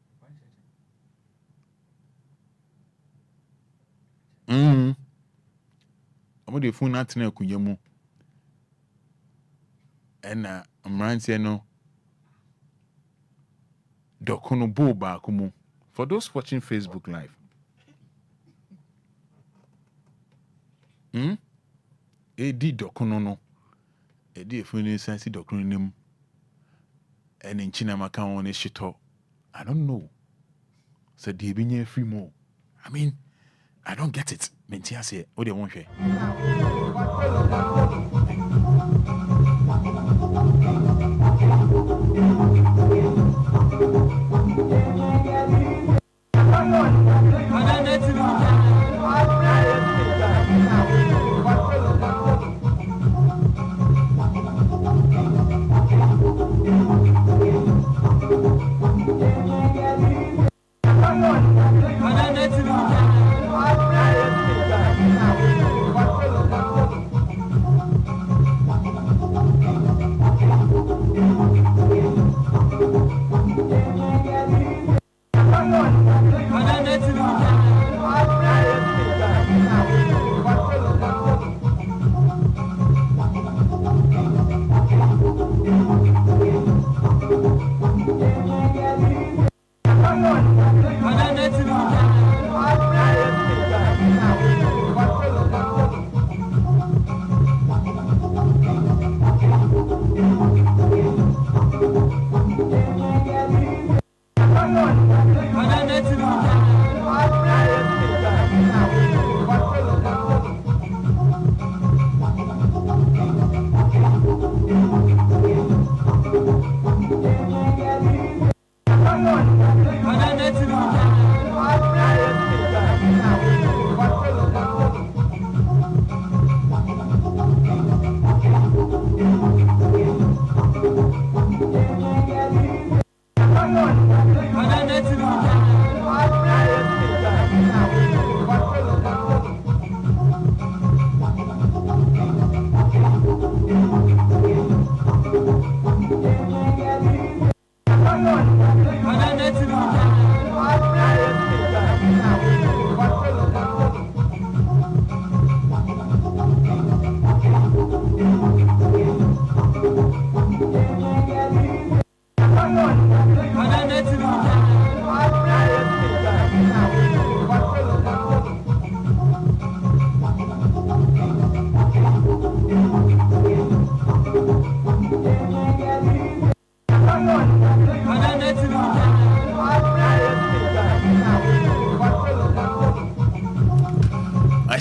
ɔmode efun na atena akunya mu ɛna mmeranteɛ no dɔkron bo baako mu. For those watching Facebook Live, Edi dokono no, Edi efuni sensi dokono nim, and in China Macau on shito. I don't know. So the binye free more. I mean, I don't get it. Mentia say, what do you want here?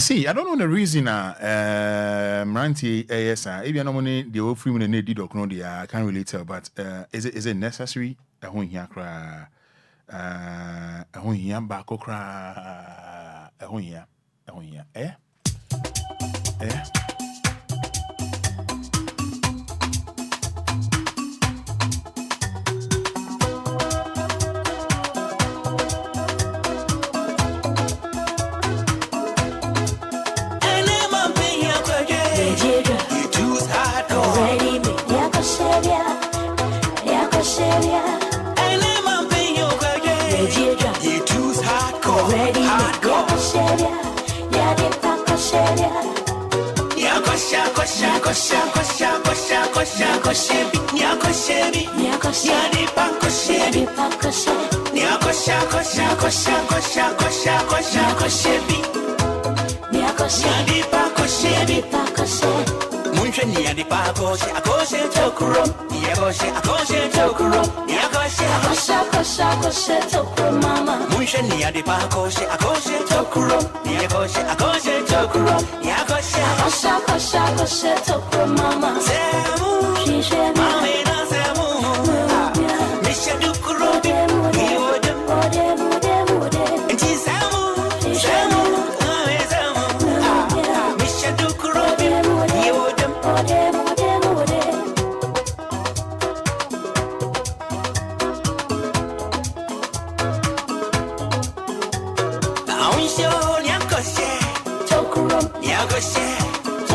See, I don't know the reason. Ranty, yes, if you're not money, the old free money did or I can't really tell. But is it necessary? I want here cry. I want here back cry. I want here. Eh?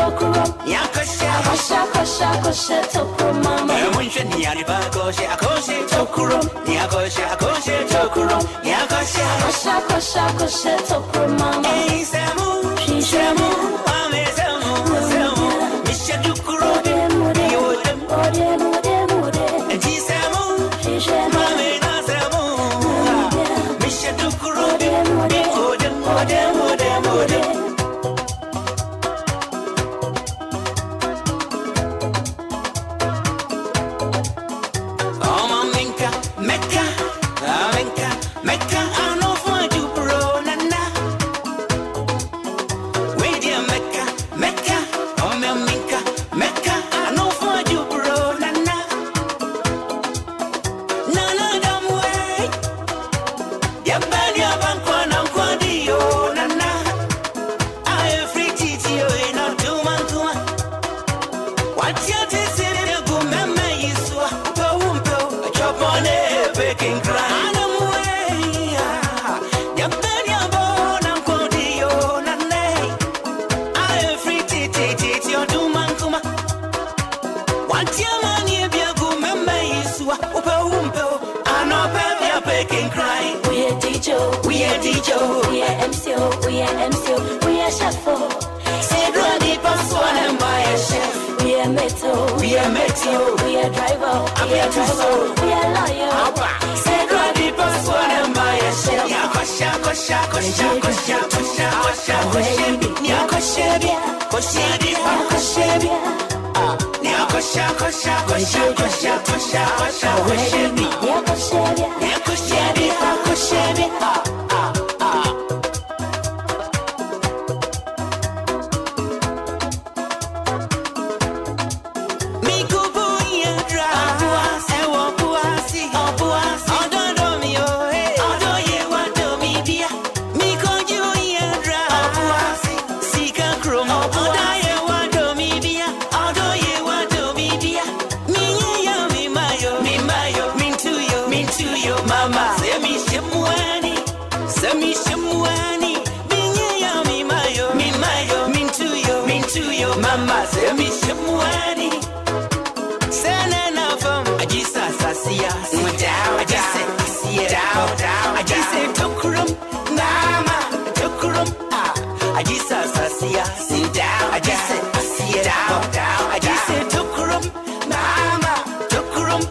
tokuro. Akosha kosha tokuro mama. Emunche ni ariba akoshe tokuro. Ni akoshe tokuro. Ni Akosha kosha tokuro mama. Hey semu ame semu misha dukuro. Ode Ji semu mame na semu misha dukuro. Ode Mecca, I know for you, bro, nana. Wait, dear Mecca, oh, Mecca, I know for you, bro, nana. Nana, damn way. Yabania, Bankwana, Quadio, nana. I am free TTO, not too much. What's your decision? Go, Mamma, you saw, go, a job on a baking cry. We are DJ, we are MCO, we are Shuffle. Say, Granny, pass one and buy a chef. We are Metal, we are Driver, we are Lawyer. Say, Granny, pass one and buy a chef. Yakosha. Mama, say me shimwani. Sana na fam. Ajisa sasia. Down. Ajisa tokurum. Mama, tokurum. Ajisa sasia. Sit down. Ajisa down. Ajisa tokurum. Mama, tokurum.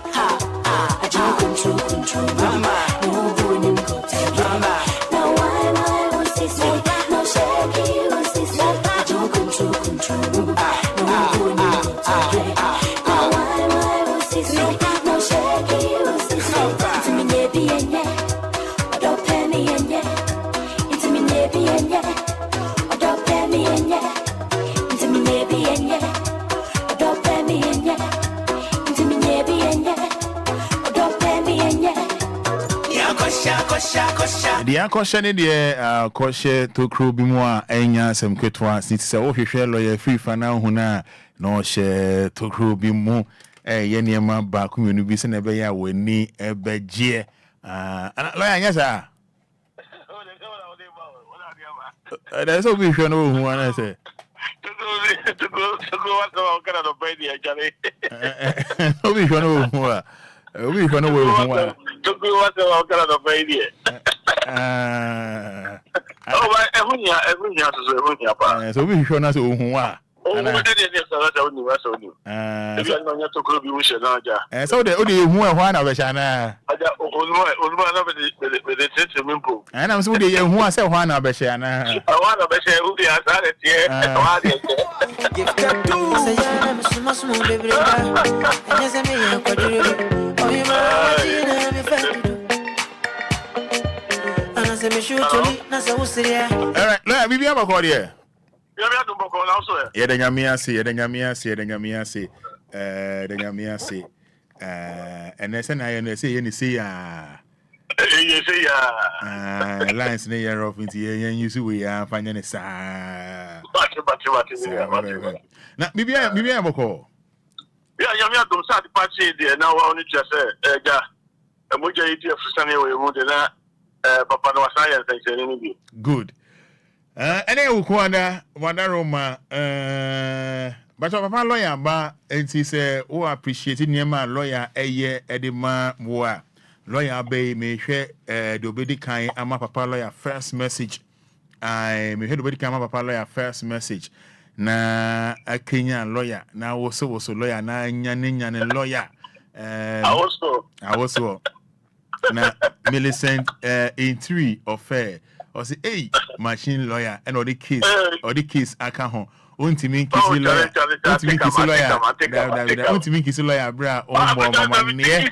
Ajo control. Mama, no boning go take Mama. No why was this way? No shaky was this way? Ajo control. The Akosha de Koshe to crew bimwa enya sem kwetwa since se ohwehwe lawyer free fana huna no she to crew bimu ye niema ba kumenu bi se na be ya wani ebeje lawyer nya sa da so bi hwe no hu ana se to go what the kind of baby actually so bi hwe no hu a we hwe no we hu a to go what the kind of baby so we hwe na so hu a so the odi hu e ho na be sha na aja onuma na be tete mimpo na so de hu a se ho na be sha na ho na be sha udi asare tie ho de say ya na suma suma bebre anya se me ya kwaduru o mi ma wajina me fa ana se me shutuli na se usiria all right la bibi abakọ de yeah, the Nyamia say, and then say, you see, lines near off into you see, we are finding a sa. Now, maybe I'm a call. Yeah, Yamia don't start the party there now. I only just say, a majority of Sunday, we would Papa no science and say, good. Ene ukwana wanaroma But papa lawyer ba enti say o appreciate niema lawyer eye edema moa. Lawyer be me hwe the obedi kan ama papa lawyer first message. I me hwe obedi kan ama papa lawyer first message. Na akenya lawyer na wo so lawyer na nyane lawyer. I also na Millicent in 3 of fair or say hey machine lawyer and or the case aka ho untimi kisi lawyer untimi kisi lawyer bra on bo mama ne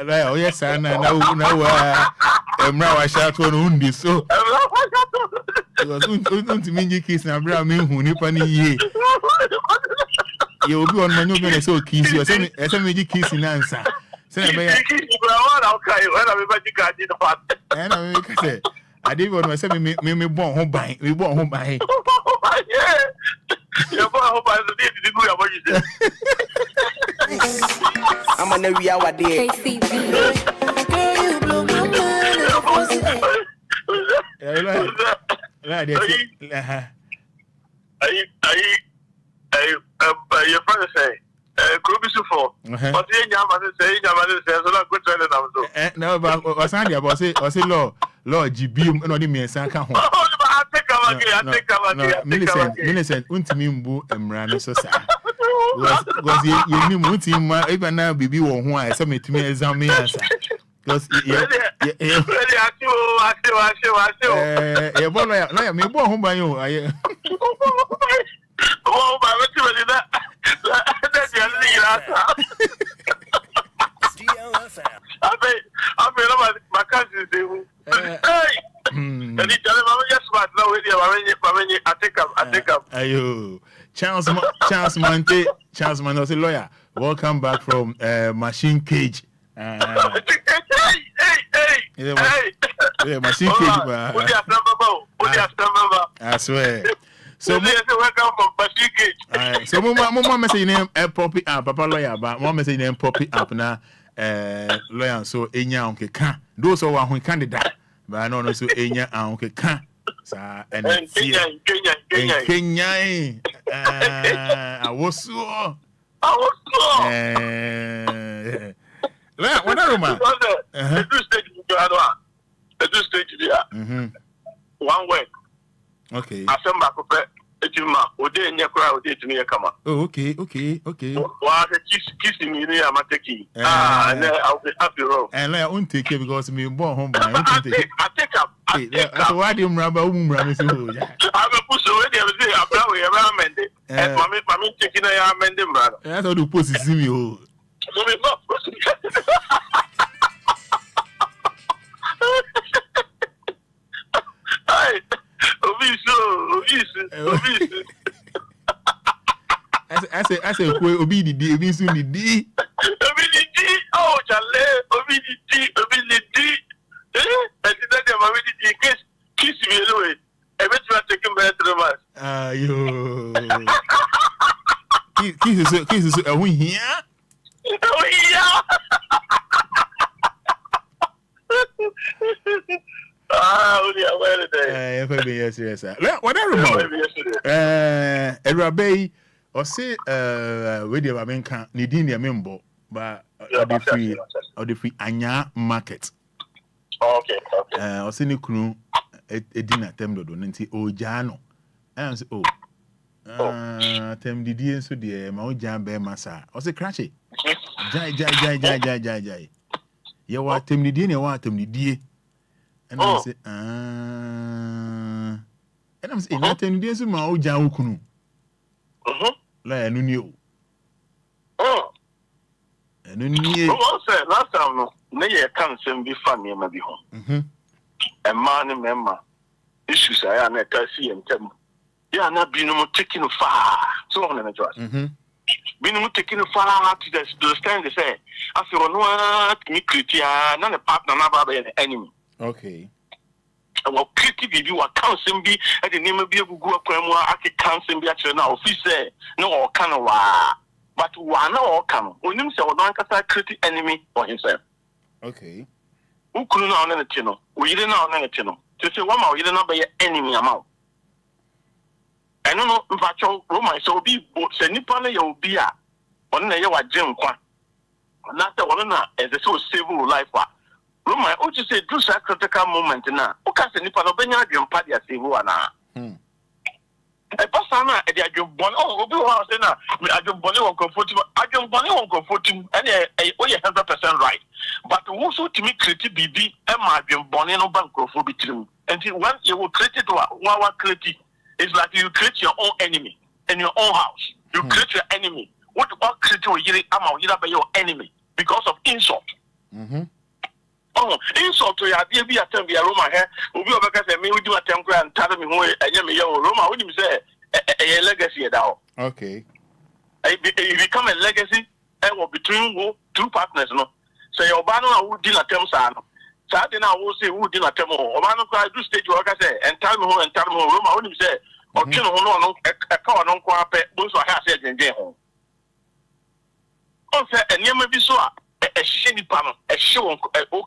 lawyer oh yes na emra wa shout on undi so because untimi kisi na bra me hu nipa ni ye ye obi on manyo be so kisi o say me kisi na answer say be ya I didn't want to say me born home by me born home by. You born home by the day to do what you say. I'm on the real what day. Girl, you blow my mind. Your brother say. For but the say so not good to them so no but was and about say Lord GB no dey me san ka ho I take Millicent untimi mbu emra no so sa was ye ni muntimi ma e na bibi wo ho a say metimi exam answer because no me bo ho ban yo aye oh ba wetin that DLFM. I mean, my cousin say, hey, and he tell him, I'm just smart now with you. I take up. Ayo, Charles Mante say lawyer. Welcome back from Machine Cage. Hey, Machine Cage. I swear. So welcome from Machine Cage. So mama message name property app papa lawyer ba mama message name property app na lawyer so enya onke kan those so wa candidate ba no so enya onke kan sa Kenya awoso la wana roma the stage there 1 week okay asemba ko pe etima ode nya kura ode timi ya kama oh okay wa the kiss me ni amateki na I will happy roll and I won't take it because me born home by I take up so why do mraba umra me so ja I go push away there say abra we ever mende and mama taking ya mende mraba that's how do post see me oh so me not I say, Obi di Obi soon di. Oh, Charlie, Obi di. I did that. Obi di. Kiss me away. I bet you are taking back to the mass. Yo. Kiss is a win here. Oh yeah. Only aware there. Yes. What I remember. Everybody. Or say we dey American ni din dey member but the free anya market. Okay. Or say ni kunu edin atem dodo nti oja no. I say atem didi enso dey ma oja be masa. Or say crash it. Jai. Ye wa atem didi ne wa atem didi. And I say and I'm say na atem didi enso ma oja okunu. La nuni o. Nuni. Last time no, na ye kan sem bi fa me ma bi ho. E ma ne memma. Issues aya na ka si entem. Ya na bi no taking far. So on na just. Bi no taking far to the stand they say. Afi ono me kritia na ne partner na ba be enemy. Okay. Wa kriti bibi wa council bi e de name bi egugu akwan mu ake council bi a kire na officer na o kan wa but wa na o kan onim se o don kasa kriti enemy for himself. Okay. Ukunu na ona ne tino o yire na ona ne tino to say wa ma o yire na be enemy amount I don't know if I told Roman so be Senipana Obia on the Yawa Jim Qua. Not the one as a so civil life. Roman, what you say, do a critical moment now. Okay, Senipano Benya Jim Padia Sivuana. A persona at the Ajum Bon, oh, Obi was in a Ajum Bonnie won't comfort him, Ajum Bonnie won't comfort him, and a 100% right. But also to me, critic BB, and my Ajum Bonnie no bank for between. Until once you will create it to our critic, it's like you create your own enemy in your own house. You create your enemy. What about creating your enemy because of insult? Oh, insult to your dear attempt via Roma here. Will be because I mean we do attempt and tell me who I am Roma. What do you say? A legacy now. Okay. It become a legacy between two partners, no. So your banner would deal attempts are. So I will say who did not tell me. Obama cry do stage work I say and tell me who Roma. What do you say? Or kill no a car non quape, those who have said in jail. Oh, and you may be so. A shitty panel, a show,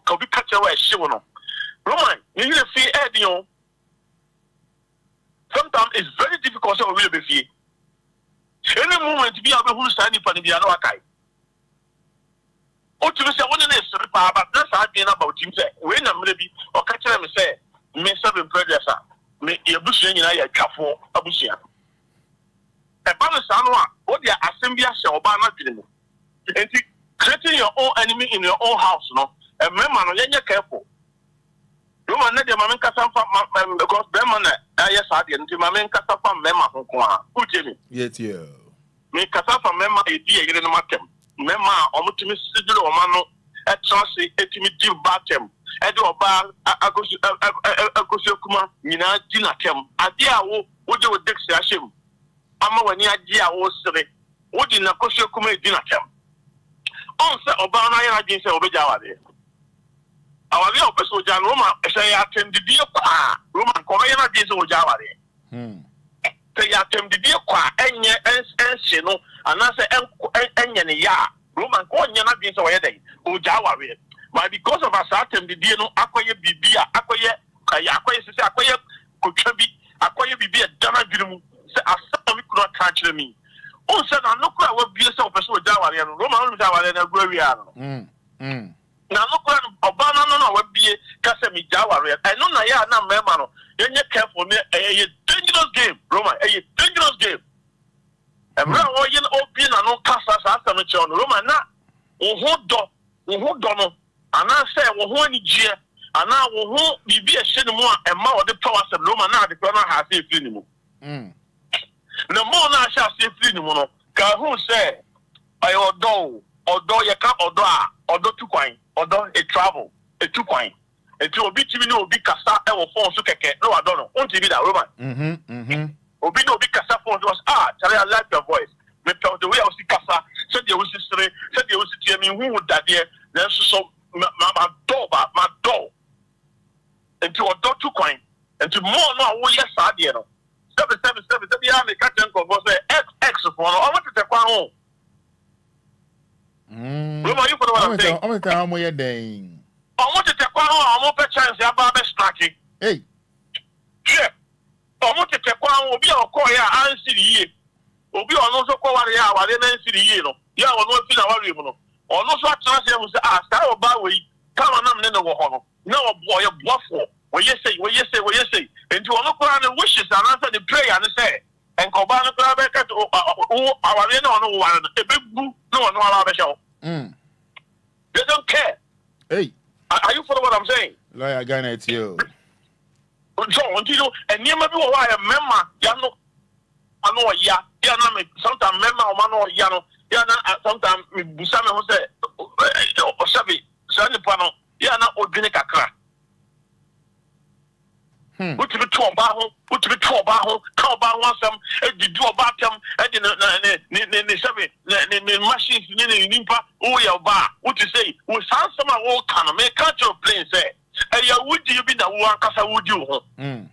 could be cut away a show. Roman, you need to feel Eddie. Sometimes it's very difficult to really be free. Any moment to be able to stand up and be an okay. Oh, to say one is but that's arguing about him. Say, when I'm ready, or catch them say, may serve predecessor, may your bush in a careful abusia. A balance annual, what the assembly shall ban not and creating your own enemy in your own house, no? And remember, you're careful. You man, the man Casam because Beman, yes, I didn't. My man Casafam Mema, who Jimmy? Yes, yeah. Me Casafa Mema, a dear, you didn't matter. Mema, almost to me, Sidro, Mano, at Chelsea, at me, Jim Batem, at your bar, Agosiokuma, Mina, Dinatem, a dear, what do you Dixie Ashim? I'm a near dear, was silly. What did Agosiokuma Dinatem? On set Obama and I say Obia. Our real person, John Roma, say I attend the dear Roman Korean against Ojava. Say I attend the dear qua, and yes, and I say, and ya, Roman Korean against Oyade, Ojava. But because of us, I attend the dear no acquire Bibia, acquire could be acquire Bibia, Dana Grim, say, I saw we could not catch me. Oh, said I look at what be a self person Java and Roman Java and a Gueriano. Now look at Obama, no, what be a Casami Java. I know Naya, no, Memano. You're careful, a dangerous game, Roman, a dangerous game. And now, you know, open and no Casas after me, John Roman, now, who don't know, and I say, well, who any year, and now who be a shade more and more of the powers of Roman now, the corner has a feeling. No more now shall say free no who say I although you can't although 2 coin, although a travel, a 2 coin. Until Obi TV no be casta e will phone so keke. No, I don't know. On TV that Roman. Obi no be casta phone was Charlie, I like your voice. Me tell the way I see casta, said you was history, said you was tell me who would that there, then so my door. Until a door 2 coin. Until more no yes I dear no. 777 me catch and go say X for I want to take one home. Roma, you for what I'm saying. I'm telling you, day. I want to take one home. I'm open chance. I'm about to hey. Yeah. I want to take one home. Be a call here and see the year. Obi on also call one here. I didn't see the year. No. Yeah, I want to feel our room. No. On also chance here was start about we come on. I'm in the war. No boy, a bluff. What you say. And to look around the wishes and answer the prayer and say, and Kobana Krabeka to our no one, a big boo, no one, our show. They don't care. Hey, are you following what I'm saying? Lawyer Ghana, it's you. So, until you, and you may be why a member, Yano, I know, yeah, sometimes member or Mano, Yano, Yana, sometimes Busama who say, or Sabi, Sandy Pano, Yana, or Guinea. What to be 2 about how about some, did do about them, and the machines in Nimpa, oh, your bar, what you say, we sound some old kind of make culture plane say, and you would you be the one Casa would you? One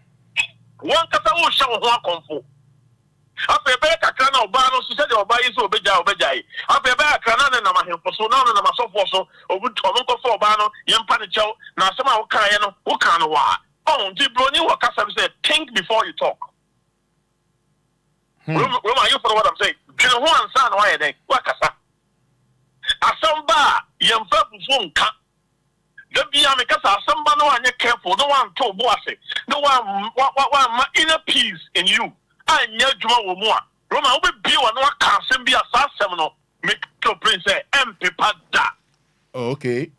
Casa will show one comfort. After a better can of Banos, said your body is Obejai. After a better canon and I'm for so now and I'm so for so, or would Uncle for Bano, young Panicho, now somehow Cayano, who can what? Oh, Gibroni or Casa said, think before you talk. Roma, you for what I'm saying. You know one son why they wakasa. Asamba yemfa bufo nka. The bia me kasa asamba no anye careful, no one to boase. No one inner peace in you. Anya dwuma wo mu a. Roma wo be bi wo no aka asem bi asasem no. Make to prince paper da. Okay.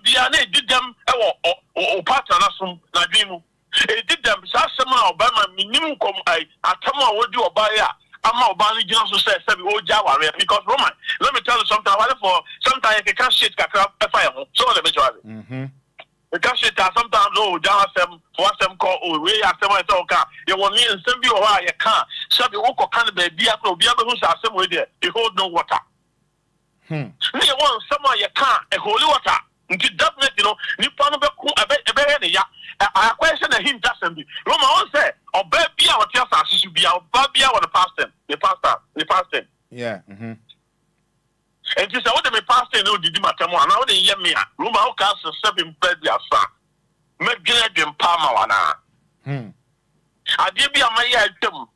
Bia na did them o partner na sum na dwimu. E did them asasem na Obama minimum kom ai atamo a wodi obaya. I'm not banning Johnson says, because Roman, let me tell you something. Sometimes you can't shit a fire. So let me try it. You can't shit sometimes, John Sam, for some call, we are some car. You want me and send you a you can't. So you walk kind of baby, who's are somewhere there. You hold no water. You want someone you can't, a holy water. Until definitely, you know, you plan a better. I question a hint doesn't be. Roma say, or baby, our tears should be our baby, our pastor, the pastor. Yeah. And just I want to be pastor, no, did my come on. Now they hear me. Roma, how can you 7 bed your son? Make them Palma. I did be a Maya at them.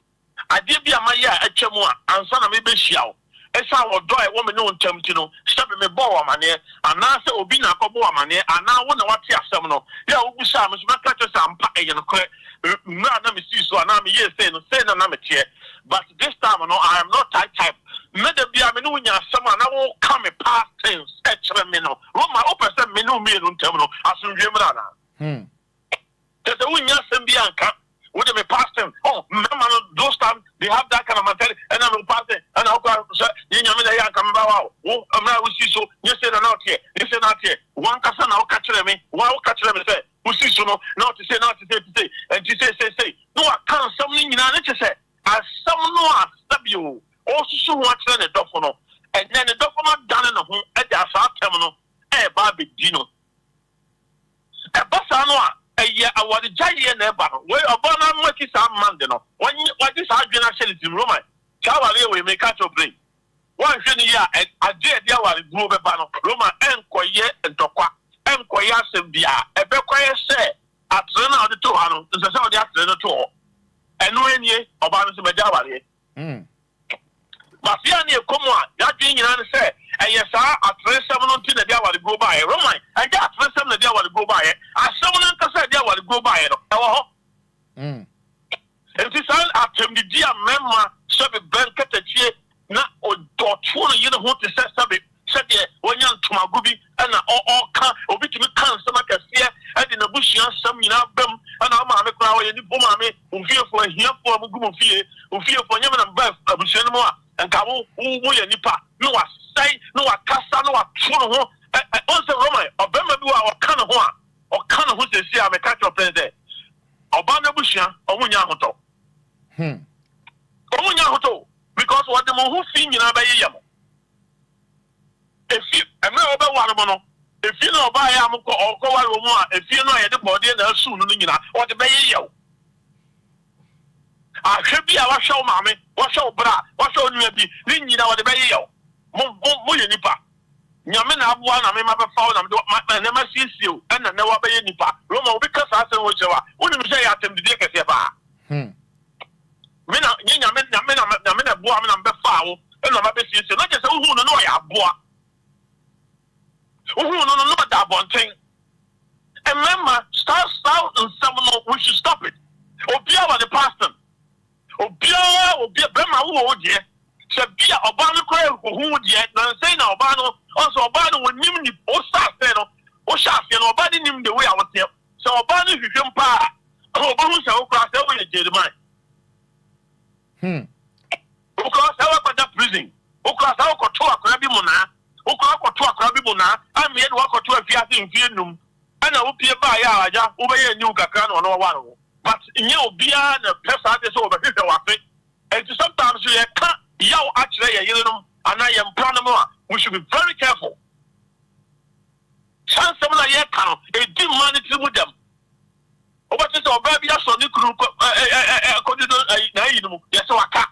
I did be a Maya at Chemo, and son of maybe shout. Esa wo do e wo me no ntam ti no shabe me bo wa mane ana se obi na akọbo wa mane ana wo na wate asem no ya ogu sha me so maka to sampa e ye no kre na me si so ana me ye say na me tie but this time no I am not that type me de bia me no nya asem ana wo ka me past things e kire me no wo ma o person me no me no ntam no asundwe me na te wo nya asem bia nka wo de me past things oh man those time they have that kind of mentality and I'm passing and I'll go say you nyame na ya come ba wa wo amra wo si so you say na not here you say not here one kasa na o ka kire me one o ka kire me say wo si so no na to say and to say no I can't something nyina na che say asam no asabio o susu ho akire ne dofo no and then the dofo no dan na ho e da sa tem no e ba be di no e ba sa no a eye awade jaye na eba no we obana nwaki sa mande no wadi sa adwena shele tim Roman ka wale we make catch up brain one hwene ya ade dia wale gro be ba no Roman enkoye ntokwa enkoye asembia ebekoye se atre na ode to ha no nse se ode atre no to eno enie obana se beja wale Mafia ni ekomo a yadwe nyina ne se eye saa atresem no nti na dia wale go ba e Roman age atresem na dia wale go ba e asem no nkasa dia wale go ba e no e wo ho enti san atem di dia memma so be benkatachie na odoto no yene ho te se sabe sede wonya ntomagubi na o ka obitimi kan sama kase ade na bushia sam nyina bam na ma me kra wo ye ni boma me mfiefo ahiafo amugu mfiefo nyama na ba abushia no mo a nka wo ye nipa no wa sai no wa kasa no wa tunu ho on se Roman obema bi wa oka no ho se si a me catch up there oba na bushia omunya hoto omunya hoto because what the mo fi nyina ba ye yam efi eme oba wa no no efi na oba ya am ko wa ro mu a efi no ye de body na asu no nyina o de ba ye yaw ahwe a wahwe maame wahwe bra wahwe onua bi ni nyina wo de be yew mo ye nipa nyame na aboa na me ma be fa na me na ma siesie o na na wa be ye nipa roma obi ka sa asem wo chewa woni mi say atem de kese ba me na nyame na boa me na be fa wo na ma be siesie na je se hu no ya aboa hu no da bonten and remember start and some no we should stop it Obia was the pastor Obia bema wo de se bia oba no kra hu de na say na oba no also oba no nim ni o sa se no o sha se no oba ni nim the way I want to so oba no hwehwem pa oba hu se o kra se wo ye Jeremiah o kra se wo kwa prison o kra se wo ko to akra bi mu na o kra ko to akra bi mu na am ye wo ko to afia se mfie num ana wo pie ba ya aja wo be ye ni ukakra no no wa no but nye Obia na pesa de so obehwehwe wafe and sometimes you can't yaw actually ye yerenum ana ye mpranum a we should be very careful chance some na ye kan e di man ti mu dem obati so oba bia so ni kuru ko di na yi nu ye so waka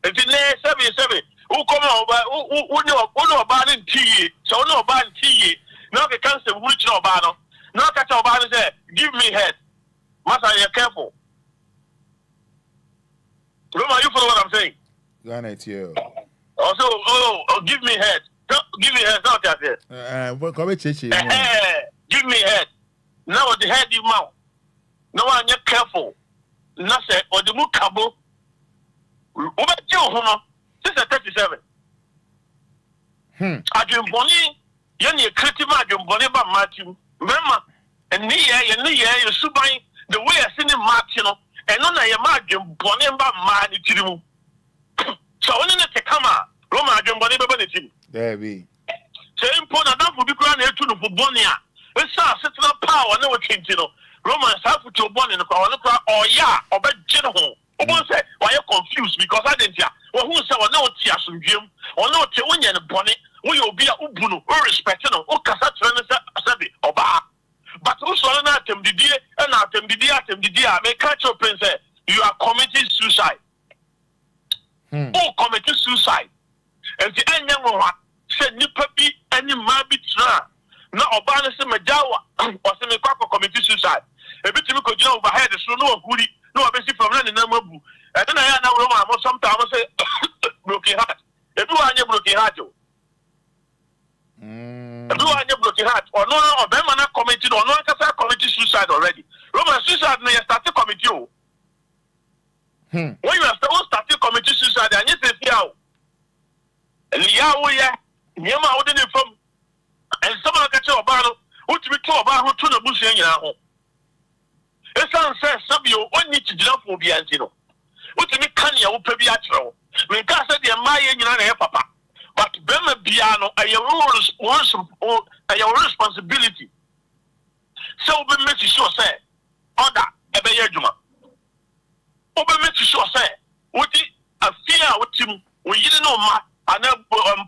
e di ne sebe u come oba u ni oba ni ntiye so ni oba ntiye na ke kan se wuri chira oba no na ka cha oba no say give me head Master, you're careful. Roma, you follow what I'm saying? Ghana, you. Also, give me head. Give me head. Not that head. What come chichi? Give me head. Now the head you mouth. No one you're careful. Nothing or the mukabo. Over Joe, this is 37. I dream Bonnie. You're critical. I dream Bonnie by Matthew. Remember, and me, you subai the way I seen him Martin, and none I imagine Bonnie by Marty to do. So when you come out, Roma, I dream Bonnie by the team. There be. Saying Pona don't for big run here to the Bonia. It's a certain power, no change, you know. Romans have to born in the power, or yeah, or bed general. One say, why you confused because I didn't hear. Well, who said, no, tears from Jim, or no, Tewin and Bonnie, will you be a Ubunu, or respecting, or Cassat, or Bar. But also, an atom, the dear, and atom, the dear, may catch your prince, you are committing suicide. Oh, committing suicide. And the end young one said, Nipapi, any mabitra. Now, Obana said, Majawa, or semi quack committing suicide. A bit of go overhead, so no goody, no, basically from running number. And then I had no Roma, sometimes I say, broken heart. Everyone you broken heart. Everyone you broken heart, or no, or Bemana committed, or no one can committed suicide already. Roman suicide may start to commit you. When you have started committing suicide, and you say, Yao. And Yahweh, Yama wouldn't inform. And someone catch your battle, who to be told about who to the bush in your home. It sounds says, Sabio, one need to jump for Biantino. What to me, Kanya, who pay Biatro. When Cassa de Maya, you know, papa. But Bema Biano, are your responsibility. So, be message sure say, order, Ebeyajuma. Obe message sure say, what a fear with him, we didn't know ma, and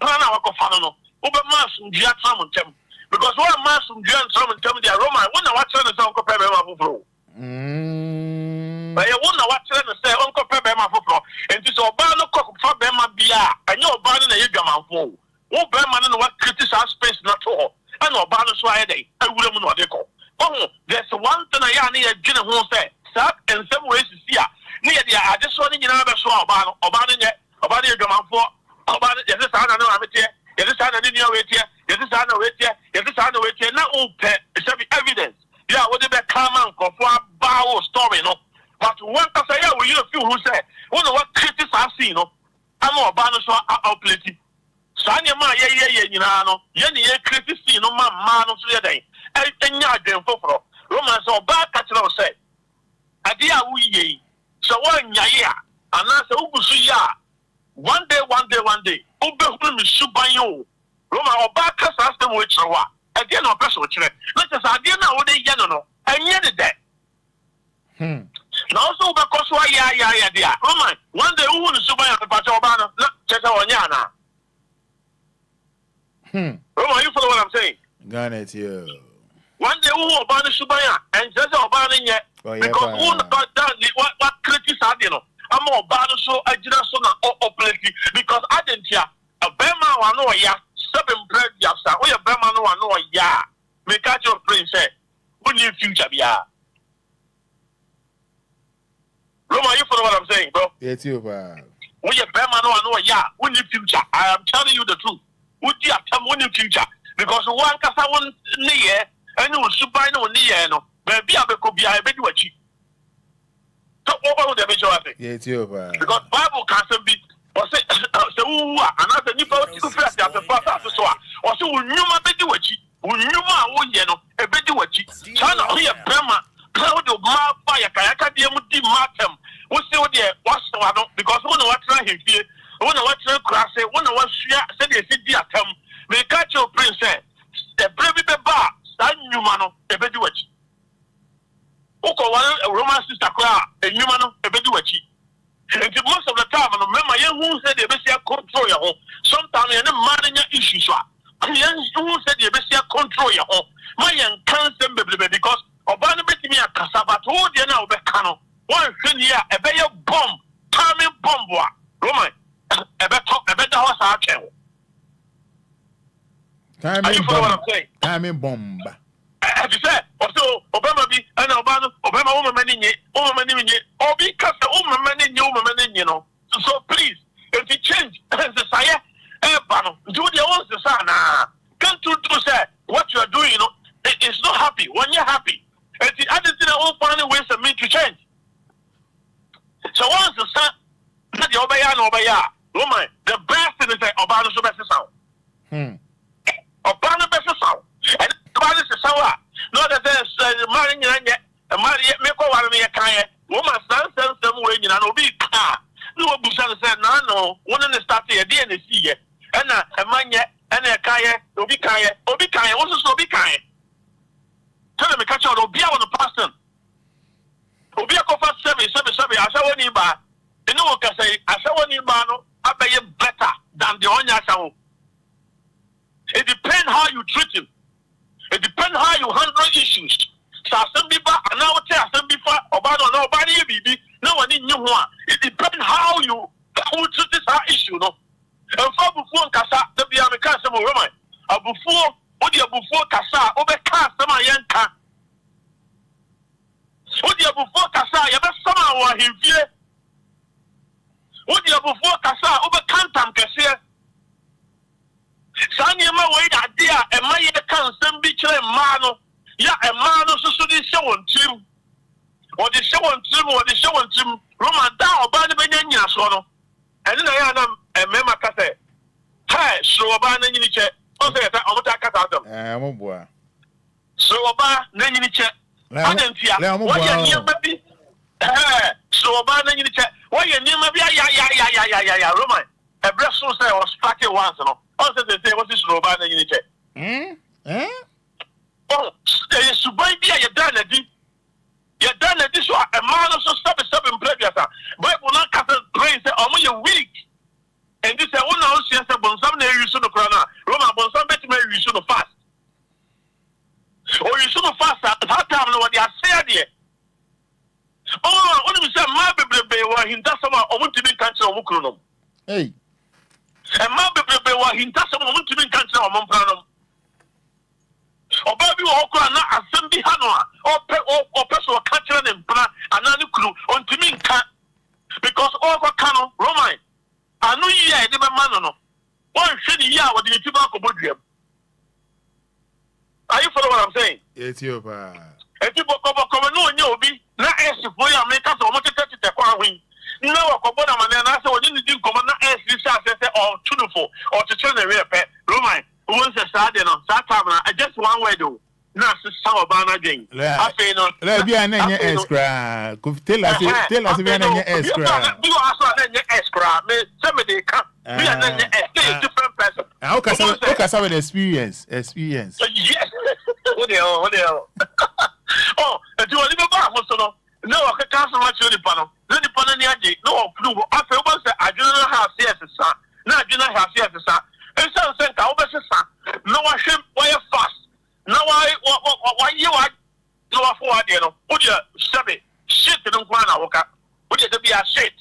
plan our cofano. Obe Mass, Giatram, because one Mass from Giatram and tell me the Roma, when I watch the song compare my flow. But you wonder what trying to say, Uncle Pebema for and this Obano cock for Bema Bia, and your banner a Yaman fool. Won't Berman and what criticize space not all, and Obano Sway day, I wouldn't know they call. Oh, there's one thing I need a dinner who say, Sap, and some ways to see ya. Near the I just want in another show about yet, about your Gaman for, about it, yes, I know I'm here, yes, I didn't know it here, yes, I know it here, yes, I know it here, now, it shall be evidence. Yeah, what did that come on for a bow story, no? But one person, yeah, we a few who say, what critics I've seen, no? I'm more banner so I'll play it. Sanya ma, yeah, you know, Yenny, critics, see no man of the day. Everything I did for Romans or bad catching out say. Adia we ye. So one ya, and I say, Ubusuya. One day, Ube me Subayo. Roma or bad cast ask them which are what. Again, no person which not just idea now what they know, and yet the day. Also, because why, yeah, dear. Roman, one day, who will Subaya Pachobana, not Cheta or Yana? Roman, you follow what I'm saying? Got it, you. One day, who will ban Subaya and just Obana yet? Because who got done what critics are, you know? I'm more bad so I did not so plenty because I didn't hear a Bema one or ya, 7 bread yapsa, or a Bema no one or ya. Make out your prince, who need future, yeah. Roma, you follow what I'm saying, bro? Yes, you are. When you bear man, no, yeah, when you future, I am telling you the truth. Would you have when you future? Because one cassa one near, and you will super no near, no, baby, I could be a bit what you. So, over the visual thing. Yes, you are. Because Bible can't be, or say, so, another new first after so, or so, you might be what you, you might, a bit what you. China, here, Burma. How do my fire Kayaka dear with the matem? What's the idea? What's the one? Because one of what's right here, one of what's crass, one of what's said they said, dear Tom, may catch your princess, the brave bar, stand you man, a bed watch. Oko one a Roman sister cry, a human, a bed watch. And most of the time, I remember young who said they best control your home. Sometimes you're not managing your issues. Who said they best control your home? My young can't because. Obana bet me a cassava told you now, Becano. One thing here, a better bomb, timing bomb, Roman, a better horse archer. Timing bomb. As you said, also, Obama be an Obama, Obama woman in it, woman in it, or because the woman in you, woman in you know. So please, if you change the saya, do the ones the sana. Can't you do say what you are doing? You know, it's not happy when you're happy. And the other thing I won't find ways of me to change. So once the son, not the Obaya, woman, the best thing is that Obama so best sound. Obama best sound. And Obama is sour. No, that there's marrying and marry make over me a kind. Woman, some way, you know, be car. No, Busan said, no, one in the start here, DNC, and a man yet, and a kaya, Obi Kaya, also be kind. Tell them to catch out Obia on the person. Obia go for service. I saw one in bar. You know what I say? I saw one in bar. No, I pay you better than the one you. It depends how you treat him. It depends how you handle issues. So some people, and now tell some people about nobody, baby. No one in you. It depends how you treat this issue. No, and for before Kasa, the Biamica, some woman, before. What you before Kasa, over Kasa, Yanka. What you before Kasa, you have someone him here. What you before Kasa, over Cantam Cassia. Sanyama wait idea, and my can send beach and mano. Ya a man also the show on Tim. Or the show on Tim, or the show on Tim. Roman down, Banabanya, Sono. And then I am a member Cassa. Hi, so Obana in the chair. So about Nanny check. What you baby? So about Nanny check. Why you near maybe Roman? A breast so say was started once, no. Also, they say, what is Roman Nanny check? Oh, there is to buy beer, you're done at this. You're done at this one. A man also stop in previous. But will not cut the brain, say, oh, you're weak. And this is one house, yes, but some day you should have run. Roma, but some better you should have fast. Or you should have fast at that time, what they are saying here. Oh, what do you say, my baby, where he does some want to be country of Mukronum. Hey. And my baby, where he does some want to be country of Mompranum. Or baby, or Krana, Assembly Hanoa, or personal country and Bra, and another crew on Timinka. Because all Cano, Roman. I know you are never man. One shady year with the tobacco budget. Are you following what I'm saying? Yes, you are. If you come no, you'll be not asked if we are making so much to the quarry. No, Cobona, and I said, well, you didn't come and ask this or tuneful or to turn the rear pet. Roman, who wants to start in on Saturday, I just one way though. Not so bad again. I say no. Let be an escra. Tell us if you're an escra. You also an escra. Somebody come. We are not a different person. How can someone experience? Yes. What the hell? Oh, and you are living back for so no, I can't cancel much on the panel. Then the panel near no clue. After once I do not have CS, son. Now I do not have CS, son. And so sent our best son. No, I should wire fast. Now why you are no afford you know? Would you say shit in the corner? Would you be a shit?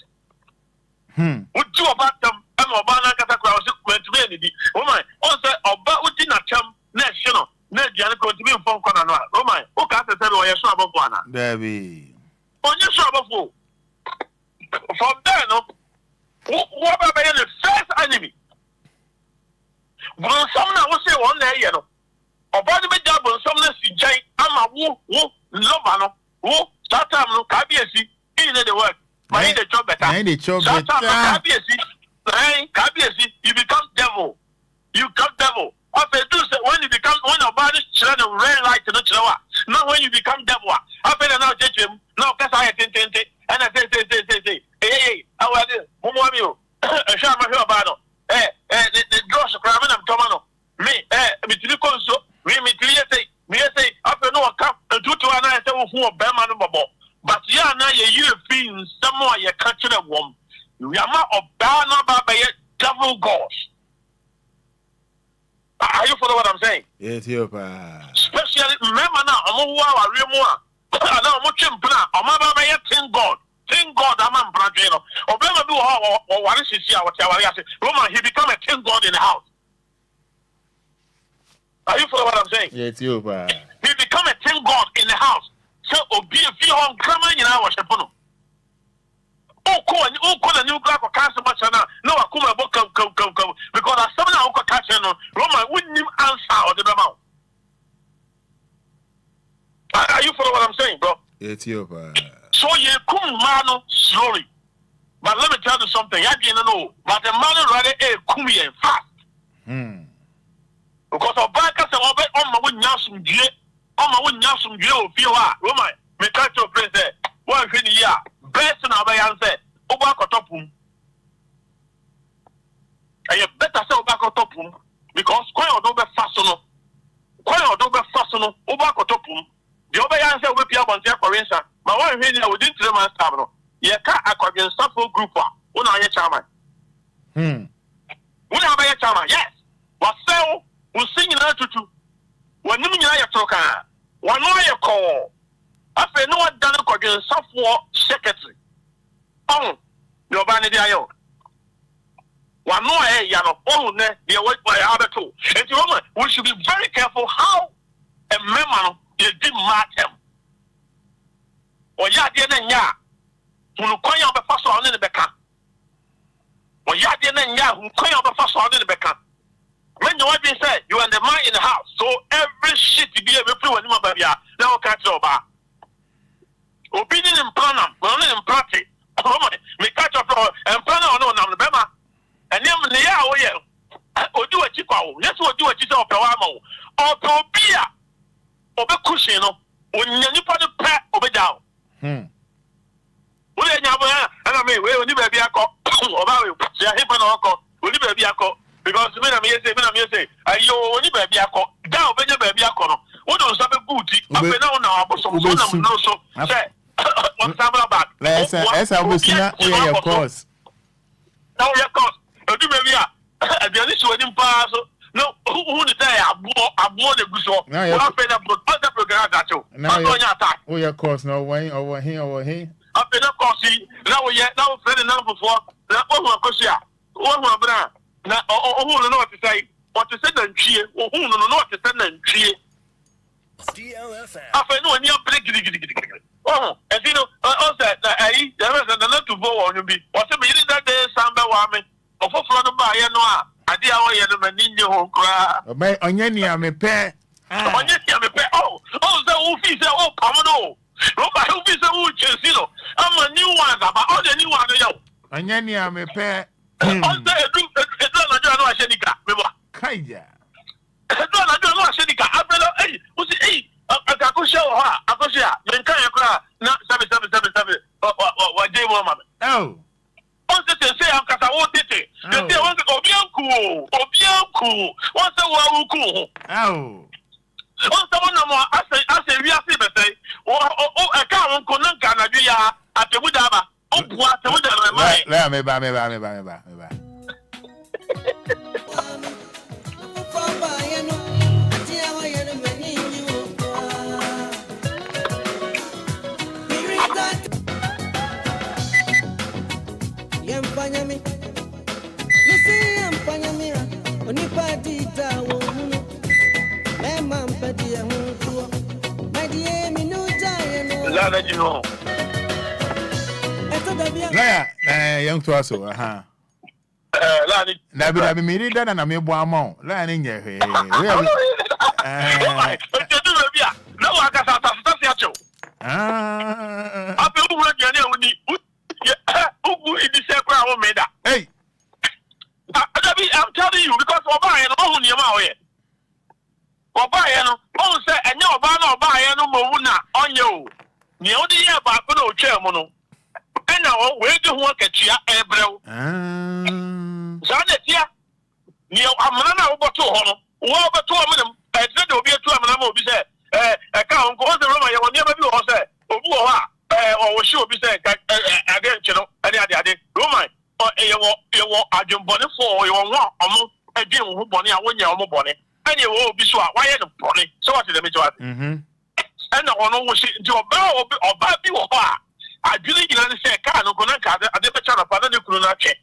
Would you about them? I'm a banana catacross went to be woman. Also, about what did not come national. Nadia going to be from Canada. Oh my, who can't tell you you're so about one? Baby. On your shop of food. From there, no. What about the first enemy? Well, someone will say one day, you know. About the job on some less in Jay, I'm a woo, Lovano, woo, start time, no, Kabiesi, in the work. But in the job better. In the job better. Kabiesi, you become devil. You become devil. After do say when you become when your body children red light to the child. Not when you become devil. After now judge him, now cause I and I say, hey, how are you? Momo, a sham here about the dross of cramming and Tomano. Me, me to the console. Me say, after no account, and 2 to 1 I say, who are Berman Bobo. But yeah, now you're feeling somewhere you're catching a worm. You are not a banner by devil gods. Are you following what I'm saying? Yes, you are. Especially, remember now, I'm a war, real more. I'm a champion. I'm a thank God. Thank God, I'm a brother. Obama do or what is he? Roman, he become a thank God in the house. Are you following what I'm saying? Yes, you are. He become a thank God in the house. So Obia, if you on coming in our Shapono. na new black or cancer much no akuma bo come because as some now ko catch no Roman wouldn't him answer or the amount. Are you follow what I'm saying, bro? Ethiopia. So you come man slowly. But let me tell you something. I didn't know. But the man rather come here fast. Because of backers and all on my win yasum gye. On my win yasum gye o feel Roman, me catch your place there. One thing here. Best na ba yan say oba kotopum. And you better say oba kotopum because kwan odo be faso no. Kwan odo be faso no oba kotopum. The oba yan say we pia bontia korensa. Ma one hwe ni within 3 months time no. Ye ka akwadwen safo group a una anye chairman. Una ba ye chairman. Yes. Wa say wo sing na tutu. Wa nim nyina ye troka. Wa no ye call. Afe no wadan akwadwen safo secretary. Your banner there. One more yano, oh, ne, the away by other two. And we should be very careful how a member is did match him. Or ya didn't ya, who coin up the first one in the back. Or ya didn't ya, who coin up the first one in the back. When you want to say you are the man in the house, so every shit to be able to when you are baby, now catch over. Opinion in Panam, only in practice. Me catch up and plan on the Bema. And then the year, or do a chico. Yes, what do a chico of Pawamo. Or Obia. Obe Cusino. When you put a pat over down. Well, and I mean, when you be a cop, or say a hip and uncle, will you be a cop? Because when I'm here, I you be a cop. Down, when you be a cop. What does have a booty? I've been on now, but some no so. What's about? Let's your course. Now, your course. Do maybe at the initial wedding pass. No, who the day I bought the good. Now, you're other program that you. Now, your course, no way over here. I've been a course. Now, yet, now, very number for that one, Cosia. One more brand. Now, who know what to say? What to say and cheer, or who know what to say and cheer. DLFM. I know when you're breaking. Oh, and you know, also, there was another to go on you be. What's the meaning that day, Samba Wami, or for the buyer, no, I did our yellow in your home cry. Obey Onyenia, me pay. Onyenia, me pay. Oh, the Ufi, oh, Pomano. Nobody who is a Uchesino. I'm a new one, but all the new one, yo. Onyenia, me pay. Also, it's not a Shenika, Kaya. It's not a Shenika. I better, hey, who's it? Akosia, Enquires, not 777. What day, woman? Oh. Once they say, I'm Casa, what did they? They say, Obia cool. Once a while, cool. Oh. Once someone more, I say, we are say, I can't go Canada at the Woodaba. Oh, what the Woodaba, let me. Young to us, huh? Nabi me did that and I may bo amount. Learning your hair. No, I got a I feel hey, I'm telling you because Obia and all your mouth. Obia, oh, say, and no Obia no more on you. The only year about no chairman. And now, where do you work at your ebro? Zanet, yeah. Near Amana over 200. Over 2 minutes. I said there will be a 2 minutes. Be said, I can't go the room. I will never do or say, or sure be said, again, you know, any other Roman, or you want a jump bonnet for you want a gym who bonnet, I want your bonnet. And you will be sure why the bonnet. So what is the majority? And I want to see to a bow or baby or bar. I believe in the same car, no Gonaka, I never try to pardon the Kunache.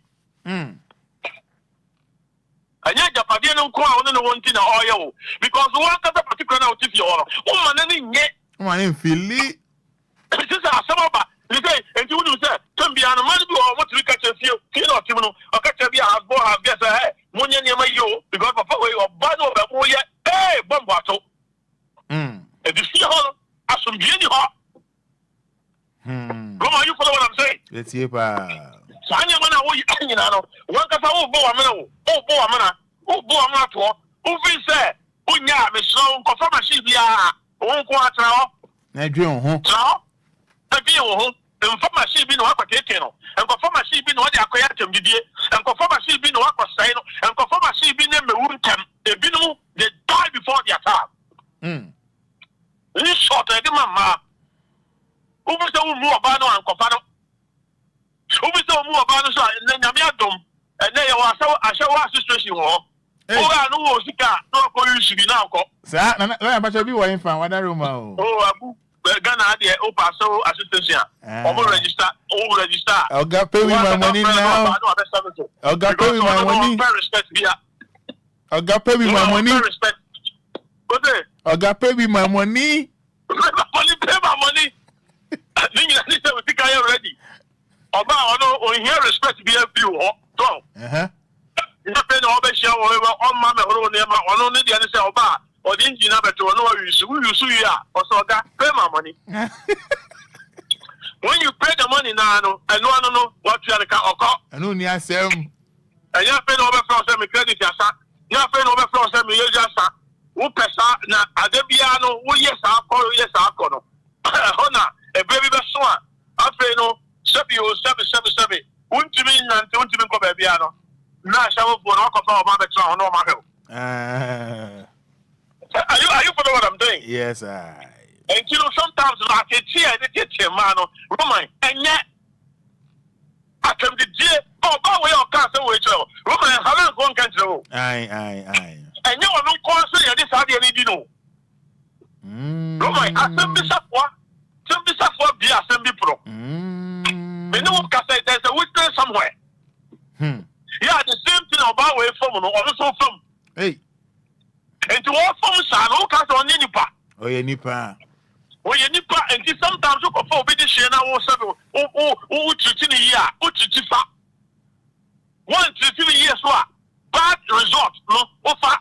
And yet, the Padian crowd and one thing oil because one of the particular out if you are woman and yet one in Philly. This is some of You say, and you would say, come be an man what we catch a few, or Timono, or catch a beer, have more have guess a head, Munya Yamayo, because of or Bano, hey, Bombato. And you see how I should be any hot. Come on, you follow what I'm saying? Let's see, pa. Sanya mana wo yi know. One kasa wo bo amana wo. O bo amana to. O fi say, unya me so nkofa machine bia. O nko atra ho. Na dwe ho. Tra. Na bi ho. Nfa machine bi no akotete no. Nkofa machine bi no de akoya tambidie. Nkofa machine bi no akosai no. Nkofa machine bi ne mewu ntam. Ebi no they die before their time. This short e di mama. O fi say wo mu oba no ankofa no. Ubi so mu oba so na me adom na ye wa asawa situation ho o ga no wo sika no ko use bi na ko sa na ba bi wo infan wada room o abu Ghana de o pass so assistance o mo register oga pay me my money now oga pay me my money oga pay me my money oga pay me my money pay my money ni say we think I ready Oba ono here respect be view ho to na pe na oba shia wo on ma me horo ne ma ono ne dia ne say oba o di engineer beto no wa use ya o so ga pay my money when you pay the money na no no what you ka oko anu ni asem anya pe na oba from say me credit asa nya pe na oba from say me ye asa wo pesa na adebia no wo yes akọ no hona e baby be so a afi no Sebi. Untimi nante untimi ko baby ano. Na shawo for no ko fa o ma betra no ma hel. Are you follow what I'm doing? Yes, I. And you know sometimes like a tear man no Roman enye akem de die o ba we o ka se we chero. Roman hala ko nkan chero. Aye. Enye ono ko so ye dis ade ni di no. Roman asem bisafo bi asem bi pro. Me know there's a witness somewhere. Yeah, the same thing about way from no also from. Hey. And to all from san no cast on nipa. Oh ye nipa. And sometimes you go for be the share na wo sabe o treat ni ya, o treat fa. One treat ni year so bad result no offer.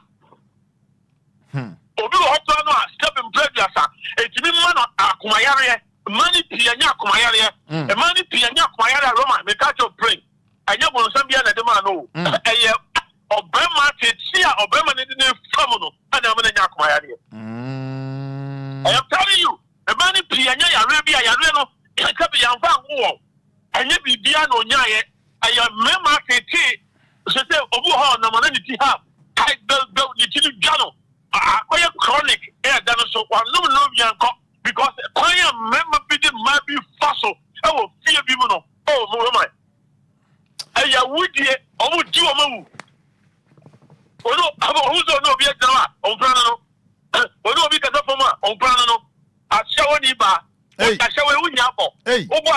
Obi wo to no step in previous e ti bi man akumayare money pianya kumayare e money pianya kumayare Roma me catch up pray anya bon sambia na de man no eye obema tetia obema ne de fam no ana me nya kumayare I am telling you e money pianya yare bia yare no ka bi yanfa wo anya bibia no nyaye aya mema teti se se obu ha na mo na ni ti ha kai do ni ti gano akoye chronic e da no so kwa no bianko because kwanya member bidi ma bi faso e wo fie bi mu no o mo ma e ya wudie o mu di o ma wu ono abo huzo no bi e jama o plan no ono bi ka so ma o plan no ashawo ni ba ashawo e wunya po obo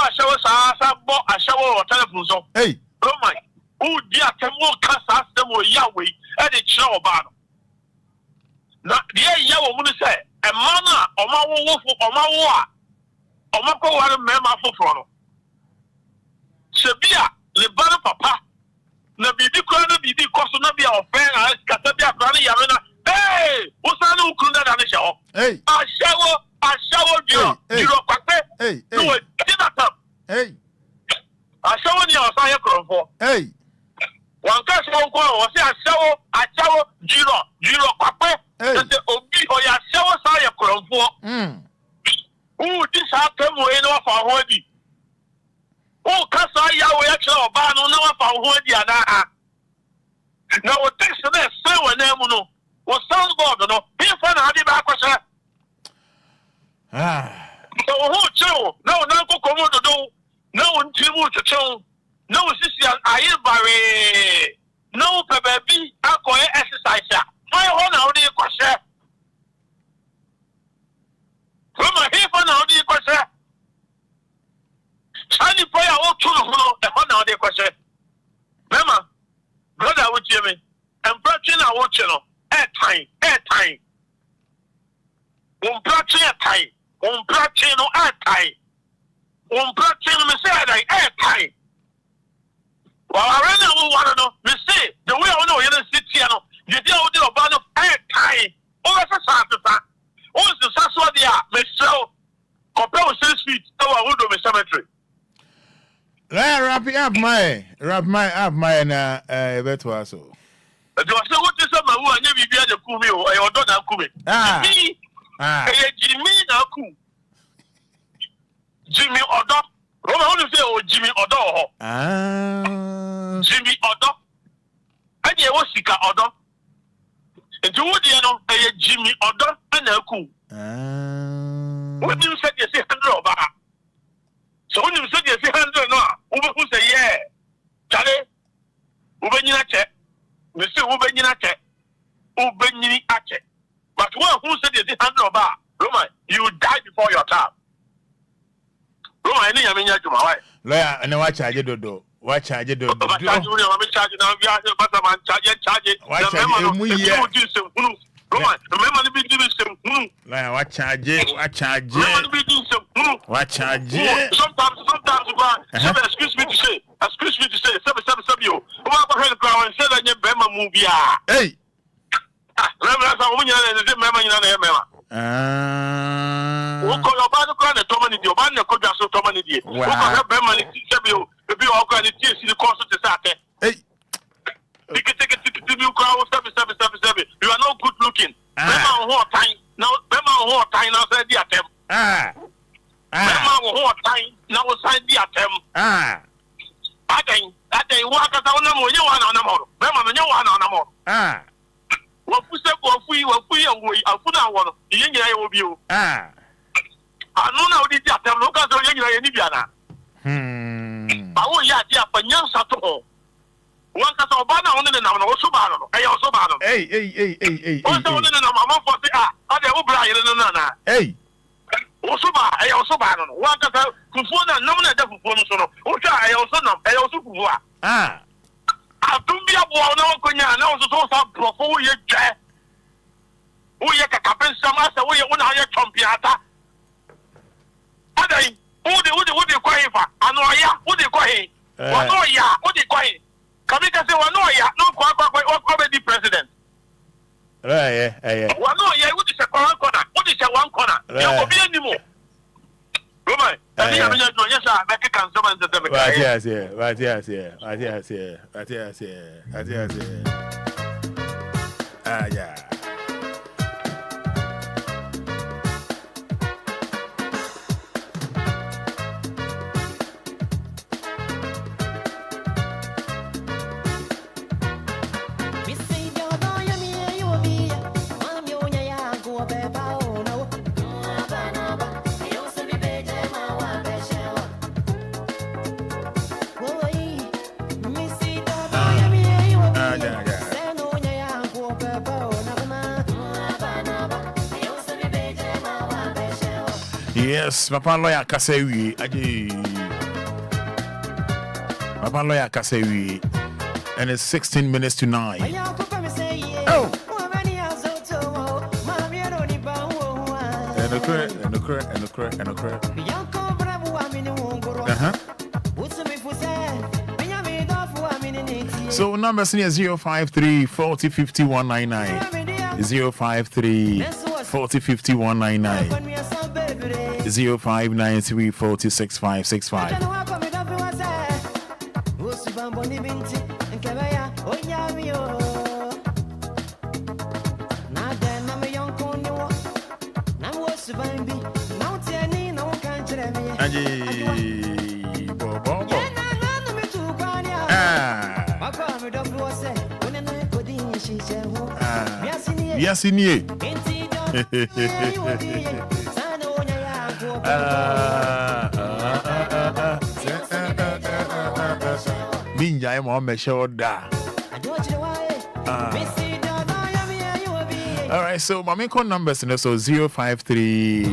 ashawo sa bo ashawo o telephone so oh my o di atemo kasa asemo yawe e de kire oba no na die yawo mu no say e mana omawo a omako ware mema foforo no sebia le bana papa na bibi ko na bibi koso na bia ofen a kasa bia brane yare na usana ukunda da ne shawo ashawo jiro kwakpe no we did that ashawo ni osa ye kronfo wan ka so nko o se ashawo jiro kwakpe the obi o ya shawo sa ye kronfo di sa temu e no fa ho di o ka sa ya wo ya kira oba no na wa fa ho di ana na o text na se we na mu no o soundboard no he fa na adi ba kwasa so ho cheo na o na ko komodo do na o ntimu cheo na o sisi ayi bare na o pe ba bi akoye exercise a fa ho na o di kwasa Roma he fa na o di kwasa Chani prayer o tu no e ho na o di kwasa Mama brother wo tie me embrace na wo che no airtime umbrace airtime umbrace no airtime me say that time. Well, I really want to know. Me say the way I know you don't sit here. No, you deal with the band of time. Oh, that's a Santa. Oh, the Saswa dia. Me so compare with 6 feet. Oh, I would do me cemetery. Wrap my na beto aso. Do I say what is up? Who I never be the kumi or I don't have kumi. Jimmy na ku. Jimmy Odo. Roma only say oh Jimmy Odo. Jimmy Odo. And you was sika Odo. And you would know Jimmy Odo and a ku. What do you say? You say 100 over. So when you say you say 100 no, who say yeah. Charlie, Ubenya check. Monsieur Ubenya check. Ubenya check. But who said you say 100 over? Roma, you die before your time. Roma, any yaminya to my wife. Lawyer, and watch I do. Watch I do. But charge now. We are charge. Watch Roma, remember to be doing some. What charge? Sometimes, excuse me to say, you. Who have heard the crowd and said that you Bema movie. Hey, remember, who call your band of the Tomani, your band of Kodaso Tomani, who have Bema, the be all kind of tears in the course of the Saturday. Hey, take it to you, crowd 777. You are not good looking. Bema what time now? Bema what time now? Said the attempt. Bema what time now? Said the attempt. I think what I don't know. You want on a more. Bema, you want on a more. What we say, what we I put out one. The young guy will be you. I don't know the attempt. Look at the young guy in Indiana. I will yet, but young Sato. One case of banana on the number of Subano. I also banana. Hey. What's the one in the number for the other Brian and Nana? Hey. Osuba, I also banana. One case of Kufuna, nominated for Ponosono. Ocha, I also know. I also Kufua. I don't be a boy now. Konya, now also some profile yet. Who yet a captain, some master, who you want to hire Trumpiata. What do you call him for? I know, yeah, what do you call him? What do you call him? Kamika say one no ya no kwa the president. Yeah. One no ya what is a corner? What is a one corner? You will be anymore. Roma, I mean yes sir, make can someone the yeah. Yes, Papa Lawyer Kasewi. Papa Lawyer Kasewi. And it's 16 minutes to 9. Oh! And the crack. So numbers here 053 40 50 199. 053 40 50 199. 0593 40 6565. Yes, in here. Minja, I'm on my shoulder. All right, so my main call numbers and also 053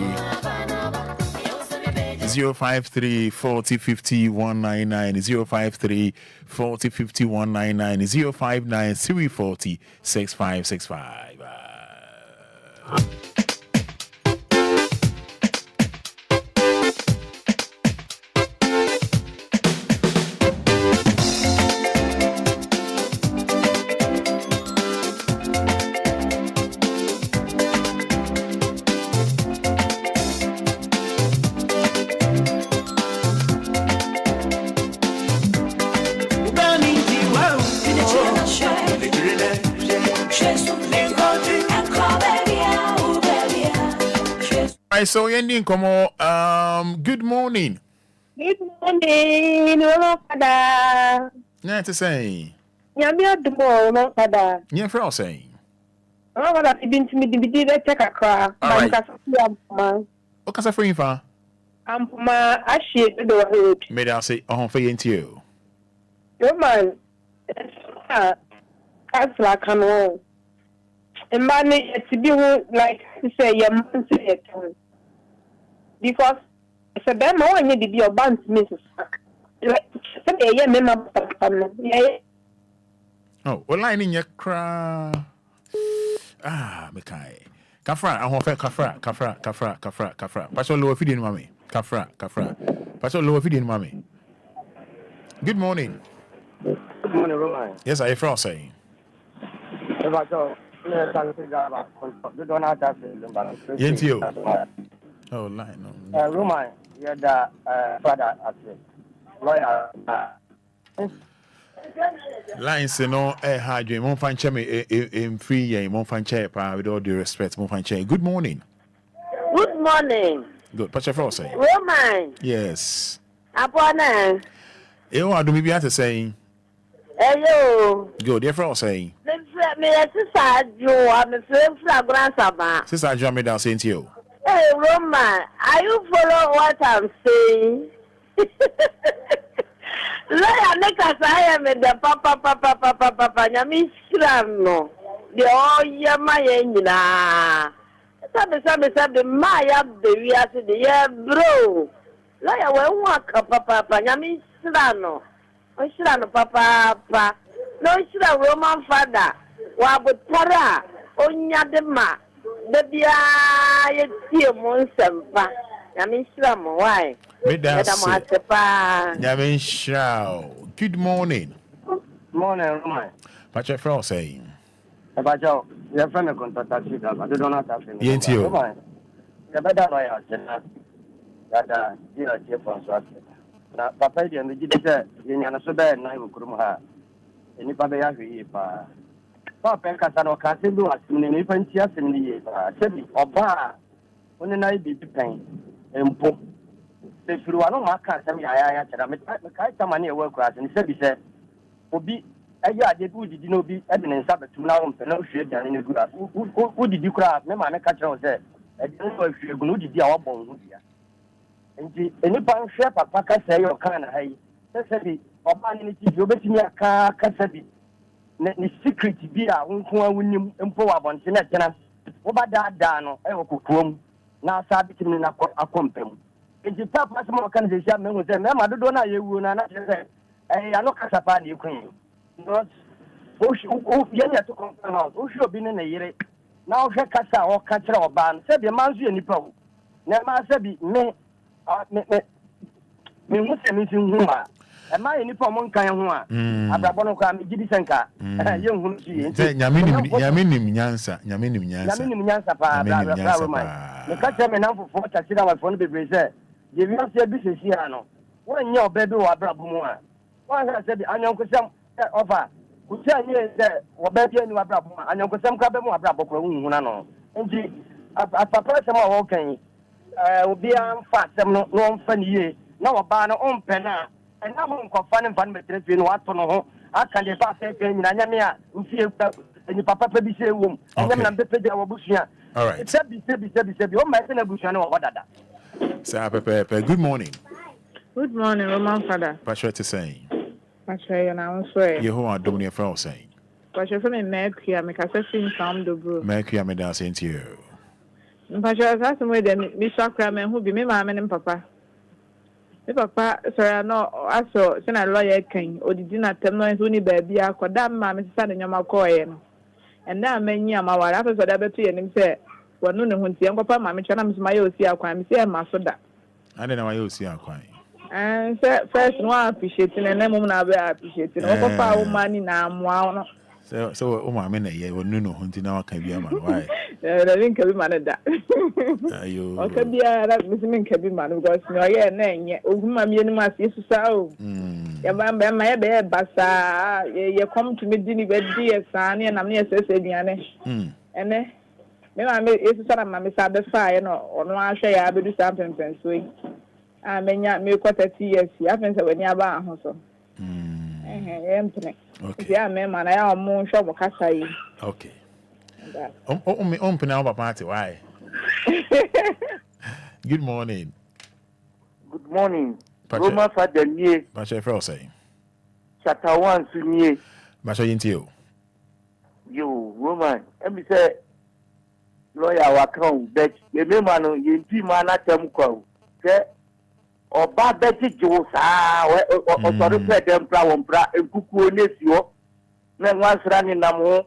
40 50 199, 053 40 50 199, 059 340 6565. I saw you in Como. Good morning. Good morning, Mama Fada. Yeah, to say. Yamia Dumo, Mama Fada. Yeah, for saying. Oh, what have you been to me? Did you take a car? All right. What can I for you, Fa? I'm my ashes to the road. May I say, oh, for you. Your man, that's like an old. And money to be like to say, your man say it. Because it's a bad more need to be your band, Mrs. Oh, well, line in your cra. Ah, Mekai. Kafra, I want Kafra. Pastor Low feeding mommy. Kafra. Pastor Low feeding mommy. Good morning. Good morning, Roman. Yes, I hear saying. Oh, line. No. Roman, you're the Fada lawyer. Lines, no, hard dream. Mon fan me in free, mon fan chair, with all due respect, mon fan chair. Good morning. Good morning. Good. Pastor Frost saying. Roman. Yes. Apona. You want to be to saying. Hello. Good. Dear Frost saying. Me, Sister Joe, I'm a friend from Grandson. Sister Joe, me down saying to you. Hey, Roman, are you follow what I'm saying? Lawyer make us I am the papa nyami no the all year my engina sabe my up the we are the year bro lawyer we work papa nyami no papa no shira Roman Fada wa butara onya de ma de bia ye tie mo nsempa nyami shira mo why Good morning. Morning, Roman. Patrick Frost saying. About your friend of contact, I don't know that. Yes, you. The better lawyer, that dear Jeff. Now, Papa, and the Gideon, Yana Soda, and I will come her. And if I have Papa Casano can't do as many different years in the year. Said, or bar, when I be pain and poop. If you are not my cousin, I come on your work class and said, Obi, I did good, did not be evidence up to now and no shit and in a good. Who did you cry? Mamma, I catch her said, I don't know if you're going to be our bone. And any pound share, Papa say your kind of hay. Said, or banning it, you bet me a car, Cassabi. The secret be a win empower on Senate. Over that, Dano, I will cook room. Now, Sabbath in a company. If you tap my small organization, men will say, Mamma, don't know you will not say, I am not Casapan, you can. Not Yenya to confirm out, who should be in a year. Now, Casa or Catcher or Ban, said the Manzi and Nipo. Never said, me, Muslim Huma. Am I any form of Kayama? Abrabono can be Gidisanka, young Hunsi. Yaminim Yansa, Yaminim Yansa, the Catcher and Uncle for Tachina for the Brazil. Give you a business here. When your baby or Brabuma. One has said, I know some offer. Who tell you that what baby and Brabuma, and Uncle Sam Cabamo Brabo, and she, a person walking, will be fat, no funny, no a banner on penna, and now I'm fun and fun between what to know. I can just pass it in Yamia, who feels that and your papa be say womb, and then I'm the page of Bushia. All right. Said, oh, my son of Bushano, what that. Sir Pepe, good morning. Good morning, Roman Fada. Patrick is saying. Patrick, and I'm sorry. You who are doing your saying. Patrick, from Mercury, I make a session from the group. Mercury, I'm dancing to you. Patrick, that's the way that Mr. Kramer who be me, mamma and papa. The papa, sir, no, I saw, send a lawyer king, or did not tell no only baby, I could damn mamma, son, and your McCoy. And now many of my wife, so that between and him said. No, when see Papa, my channel, my OC, crime, see, my soda. I don't know why you see our crime. And first, no, I appreciate it, and then woman, I appreciate it. Oh, Papa, money now, wow. So, oh, my man, yeah, well, no, hunting now can be a man. Why? I think I'll be man at that. You okay, yeah, that's Missing can be man because no, yeah, name, yeah, oh, my must yes, so. Yeah, my bed, Bassa, you come to me, Dinny, dear son, and I'm near Cecilia. And me ma me esu sana ma me sa be fa ye no ono ahwe ya be do something so yi a menya me ko 30 years ya fen se wani aba ho so empne ya me ma na ya omo nhwo mo kasa yi okay ompena papa ate why good morning Roma Fada nie Pastor Fro say chapter 1 sunye Pastor Yintio yo Roman em say lawyer wa kan bet ye me ma no ye nti ma na tem kwa se oba beti jo sa o sorry pe dem pra won pra enkuku onesi ho na nwansra ni nam ho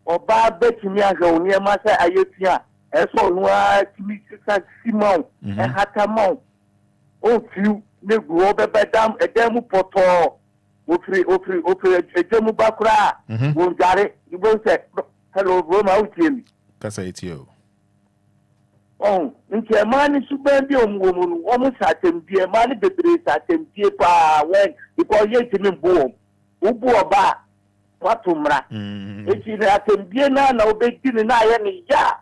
oba beti mi ahwe oni ma say ayefia eso no a timi sisa simon e hatamon o fiu ne go be bedam edem poto ofri ejemu bakura won jare ibo se hello Roma utimi kasa etio nke mani suben bi omwomu omu satembie mani bebre satembie pa when because ye timi mbo ubu oba watumra eti na atembie na obedi ni na ye ni ya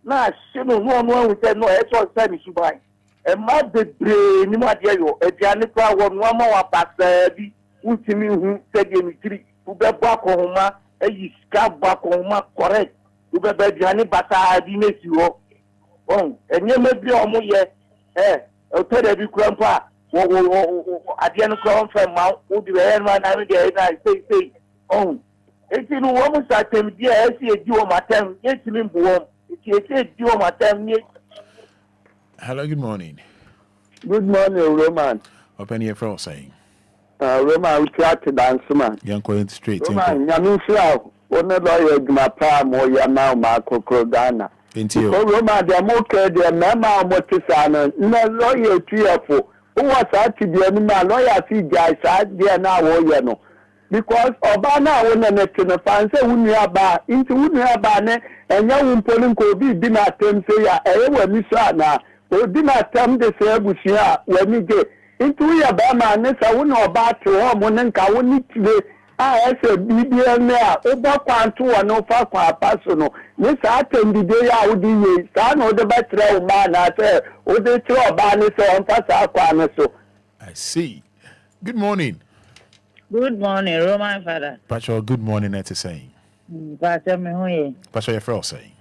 na shinu no ahute no e so sa ni subai e ma bebre ni ma de yo e dia ni pa wo no ma wa pasa bi utimi hu tege ni tiri ubebo akohoma e yiska akohoma correct ubebe dia ni bata di mesi wo enye mebi omo ye o tere bi krampa wo ade no kram fa ma wo di we na na me dey na say eti no wo mu satem di e si edi wo matem ye timi mbo eti edi wo matem ni. Hello, good morning Roman open here for saying Roman we try to dance man young going straight Roman nyame fia one lawyer gma pa mo ya na ma kokro Ghana Intio Roma de moke de mama motisa na lawyer tuefo who was at the animal lawyer see guys at there now wo ye no because oba na wo na neto no fan say wunu aba into wunu aba ne enya wo polin ko bi na tem say ya e wa mi so na o bi na tem de say abusia wa mi ge into ya ba ma ne sa wo na oba to ho mo ne nka wo ni tire ese bibia ne a oba kwanto wo no fa kwa paso no ni sa tendide ya odi ye sa no de betre o ma na se o de tire oba ne so on fa sa kwa ne so. I see. Good morning Roman Fada. Pastor good morning at saying Pastor me ho ye Pastor Fro saying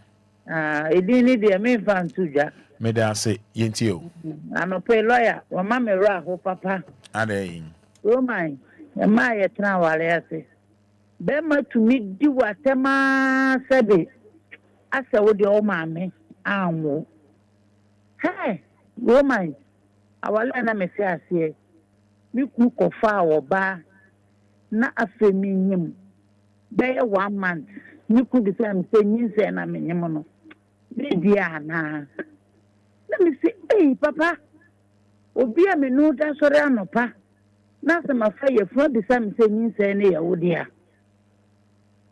edini de me fan tuja me da say Yintio anope lawyer wo ma me ra ho papa ade Roman ma ye tran wale ase be ma tumi di watema sebe ase wo de o ma me anwo Roman awale na me se ase mi ku ko fa wo ba na afemi nyim be 1 month mi ku bi se me nyinse na me nyim no be dia na me say papa Obia me no da sore anopa na se ma fa ye fro bi se me nyinse na ya wo dia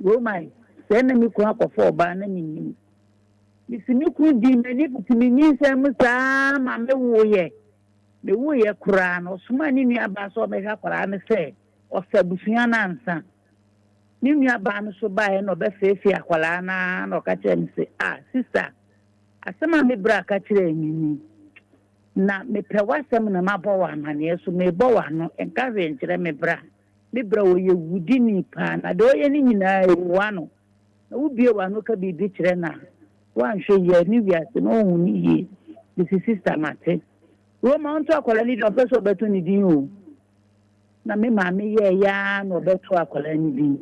Roman se na mi ku akofo ba na me nyim bisi mi ku di me ni bitimi nyinse mu saa ma me wo ye kura no suma ni nua ba so me hwa kura ne se o sabusua na ansa ni nua ba no so ba ye no be fefi akwala na no ka kire mi se sister asema me bra ka kire mi na me pewasem na mabo wa amane so me bo wa no enka re nkire me bra wo ye wudi ni pa na do ye ni nyina ewa no na ubie wa no ka bibi kire na wa nhwe ye ni wiase no hu ni ye this sister mate Roma onto akwala ni do peso beto ni din o na me ma me ye ya no beto akwala ni din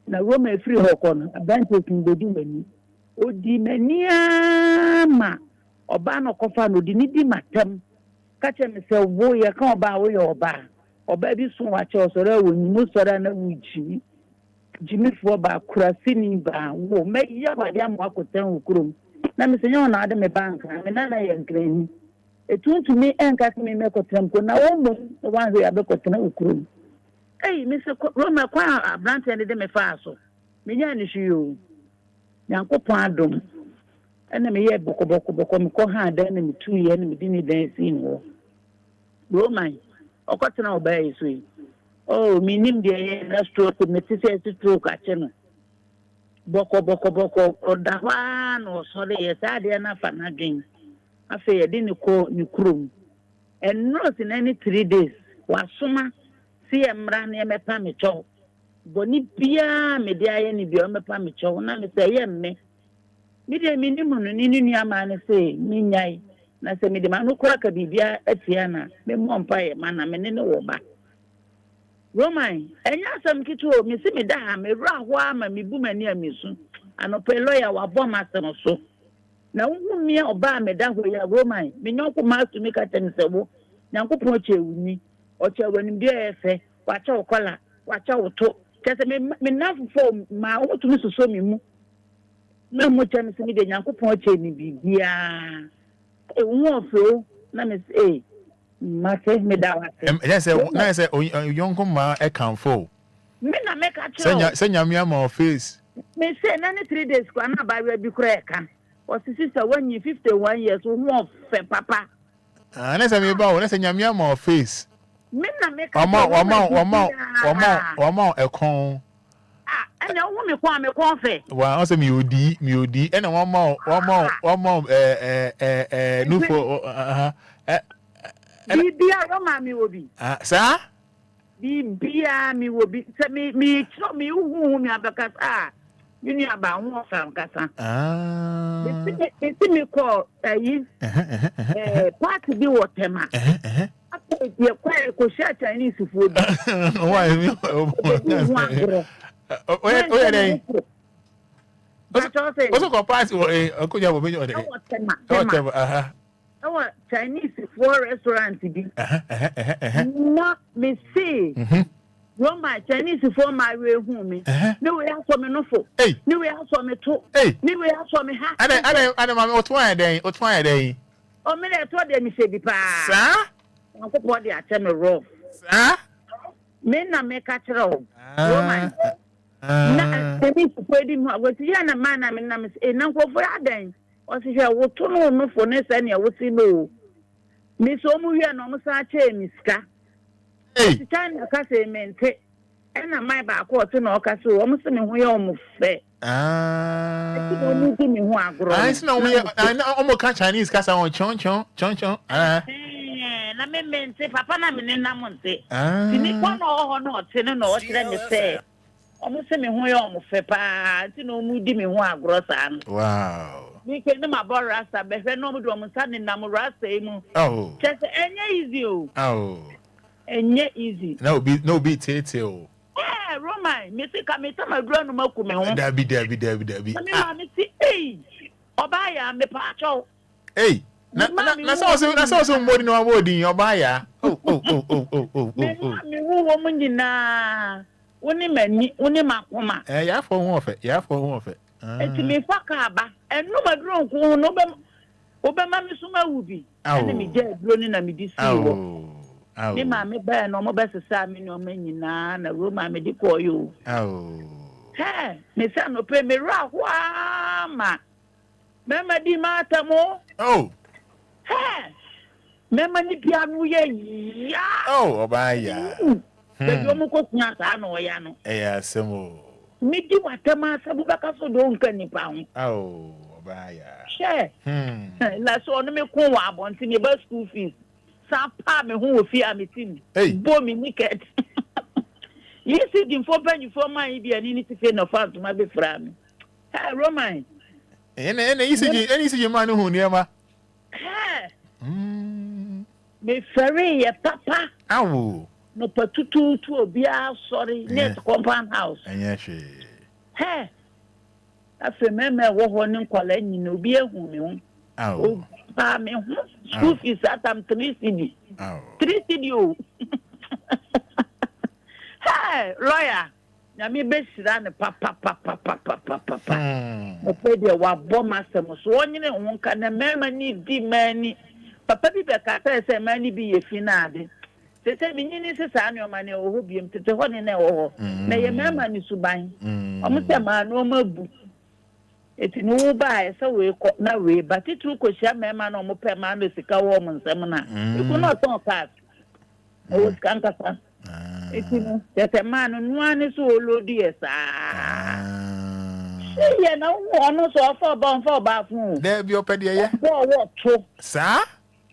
na Roma efiri hoko no abante kin bedi mani odi mani ama oba no kofa no di ni di matam ka che me se wo ye kan oba wo ye oba bi so wa che osore wo ni mo sore na wuji jimi fo ba kura sini ba wo me ya ba dia mo akotan okurum na me se nyo na ade me bank na me na ye nkrani etuntu mi enka me mekotam ko na wo mo wan ze abekotan okurum me se Roma kwa abrante ne de me fa so me nya ni hwiyo yankopon adom ena me ye boko me ko ha da na me tu ye na me di ni dan si no Roma okotena obaye so yi minim de ye na stroke me ti se stroke a che no boko odawa no so de yesade na fa na dwen afa ye de ne ko ne krom and no in any 3 days wasoma si emra na emepa me chow boni bia me de aye ni bia emepa me chow na me say ye mme mi de minimum no ni nua ma ne say mi nyai na say mi de ma no kura ka bibia atia na me mo mpa ye ma na me ne wo ba Roman, enya asam kito mi si me da ha me ra ho ama me bu mani amisu anope lawyer wa bom asem so na wu mi oba me da ho ya Roman me nyonko masu mi ka ten sebo nyankopon chewuni o chewani bi efe wa cha okola wa cha oto kese me nafo ma o tumi soso mi mu na mo cha mi si mi de nyankopon che ni bibia e wu ofo na me say Mate me da wate. Yes, na say yonko ma e kanfo. Me na make a chow. Senya me ma face. Me say na 3 days kwa na ba we bi kura e kan. O sister when you 51 years who fe papa. Ah, na say me ba o na senya me ma face. Me na make a Wama e kon. Ah, enya wo me kon fe. Wa o say me odi e na wama nufo Bibia Roma mi wobi. Sir? Bibia mi wobi. Se mi so mi uhu mi abakas you ni aba ho fam kasa. Me call party bi wotema. Apo die kwa ko sha Chinese food. Why me? Oh yeah. What's ko party ko ja bo me o de. Wotema. Oh, Chinese for restaurant bi. No, me see. Roma Chinese for my way home. No way aso me no fo. No way aso me to. No way aso me ha. Ade mama otwan den. O me le to de mi se bi pa. Sa? Nko body a che me rough. Sa? Me na me ka kire o. Roma. Na Chinese for di mu agoti ya na man na me na me e na nko for adan. O si hwe wo to no fo ne se ne wo si no. Mi so mu hwe no mo sa che mi ska. Ti tan ka se mente. E na mai ba ko to no ka so o mo se me ho ye o mo fe. Ti no mu ti mi ho agro. Si na o mo ka Chinese ka sa on chon. Na me mente papa na me ne na mo nte. Ti ni ko no ho no te ne no o kire me se. O mo se me ho ye o mo fe pa. Ti no mu di mi ho agro sa no. Wow. We can my boy Rasta, but no more Sunday Namu Rasta. Oh, just easy. Oh, and yet easy. No be tete. Eh, Roma, Missy Kamita, my grandma, Debbie. I mean, hey, Obia, me pacho. Hey, that's also more than one word in your buyer. Oh. Me woman, na. Only my woman. Yeah, for one of it. Eti me fakaba enu madron ko no be ma me suma wubi ene me je dro ni na me di siwo ni ma me ba no mo be sesa me no manyina na Roma me di koyo he me sa no pe me ra hwa ma me ma di mata mo he me ma ni bia no ye ya obaya be do mo ko nya sa no ya no asemo Midi watama sabu baka so do nka nipa ho. Obaya. She. La so no me ko wa abonti me ba school fees. Sa pa me ho ofi ametim. Bo mi niket. You see the for pen for my bi ani ni tife no fa ma be fra me. Ha Roman. Ene isi man hu niema. Ha. Me ferry ya papa. No patutu to Obia sorry net compound house. Enyeshi. He. Afi meme wo ho ne nkwala nyi no Obi ehu me ho. Pa me ho. School fees atam 3 cedi. 3 cedi o. Hey, lawyer. Na me be sira ne papa. O pe de wa bo masem so onyine ho nka na mema ni di mani. Papa bi be ka say mani bi ye finade. Tete binyini se sa no mane o ho biem tete ho ne na wo ho na ye mema ni suban o mo se ma no mabu eti no ba e se we ko na we ba titru ko hia mema na o mo pe ma no sika wo mo nsem na e ko no ton pass o kan ka sa eti no tete ma no no ani so olodi e sa Yeah, no one so for bomb for bathroom. There be your pedia, yeah? What true? Sir?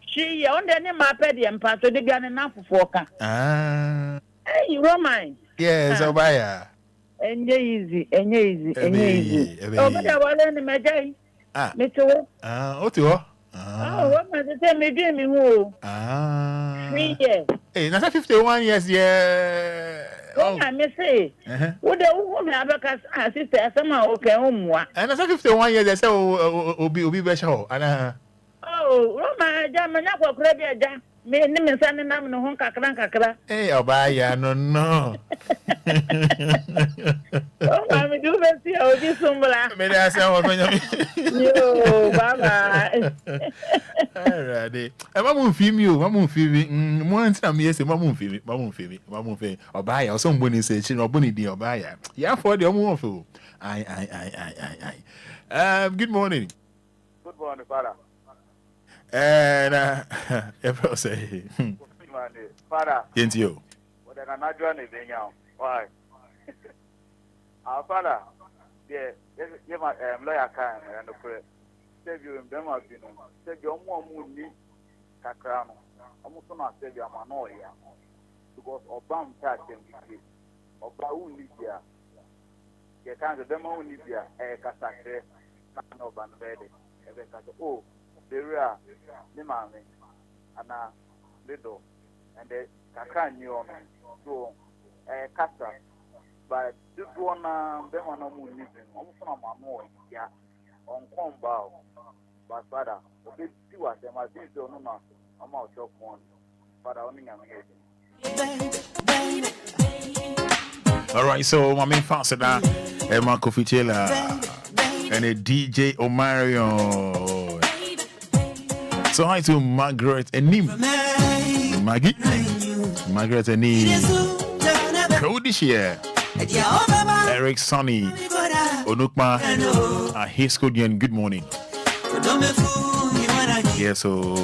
She on the name my pedi and pass to the gun enough for ka. Ah. Hey, Roman. Yes, Obia. Easy. Oh, but I was in the Majay. Ah. Mr. Otu. Oh, what must I tell me, Jimmy? Who? 3 years. Hey, that's 51 years, yeah. Oh, I may say. What the woman have a sister, somehow, okay, and that's 51 years, I say, Obi Besho. Oh, Roma, German, I will grab your jam. Me, name is Sandy Nam, no Honka. Hey, Obia, no. Oh, I'm doing this summer. May I say, yo, bye. Alrighty. Mamu film you. Once I'm yes, Mamu film. Obia, or somebody says, she no bunny dear Obia. Yeah, for the own. Good morning. Good morning, Fada. And April say, Fada. Into you. What I not doing is now. Why? Our father, yeah, my lawyer can and the prayer. Save you in Denmark, save your more moon, Kakrano. I'm also not save your manoia because Obama touched him. Obama Libya. You can't the demo Libya, a Casacre, no banded. Oh, the real, the mammy, and a little, and the Kakan you on so a casta. But this one, them one no more living. Almost no more, yeah, on combo. But Fada, okay, see what them are doing. No, no, I'm out of one. Fada, only I'm all right, so my main faster now, Emma Kofitela and a DJ Omarion. So hi to Margaret and Nim. Maggie, Margaret and Nim. Cody here. Eric Sonny Onukma Hiskodian, good morning. Yeah, so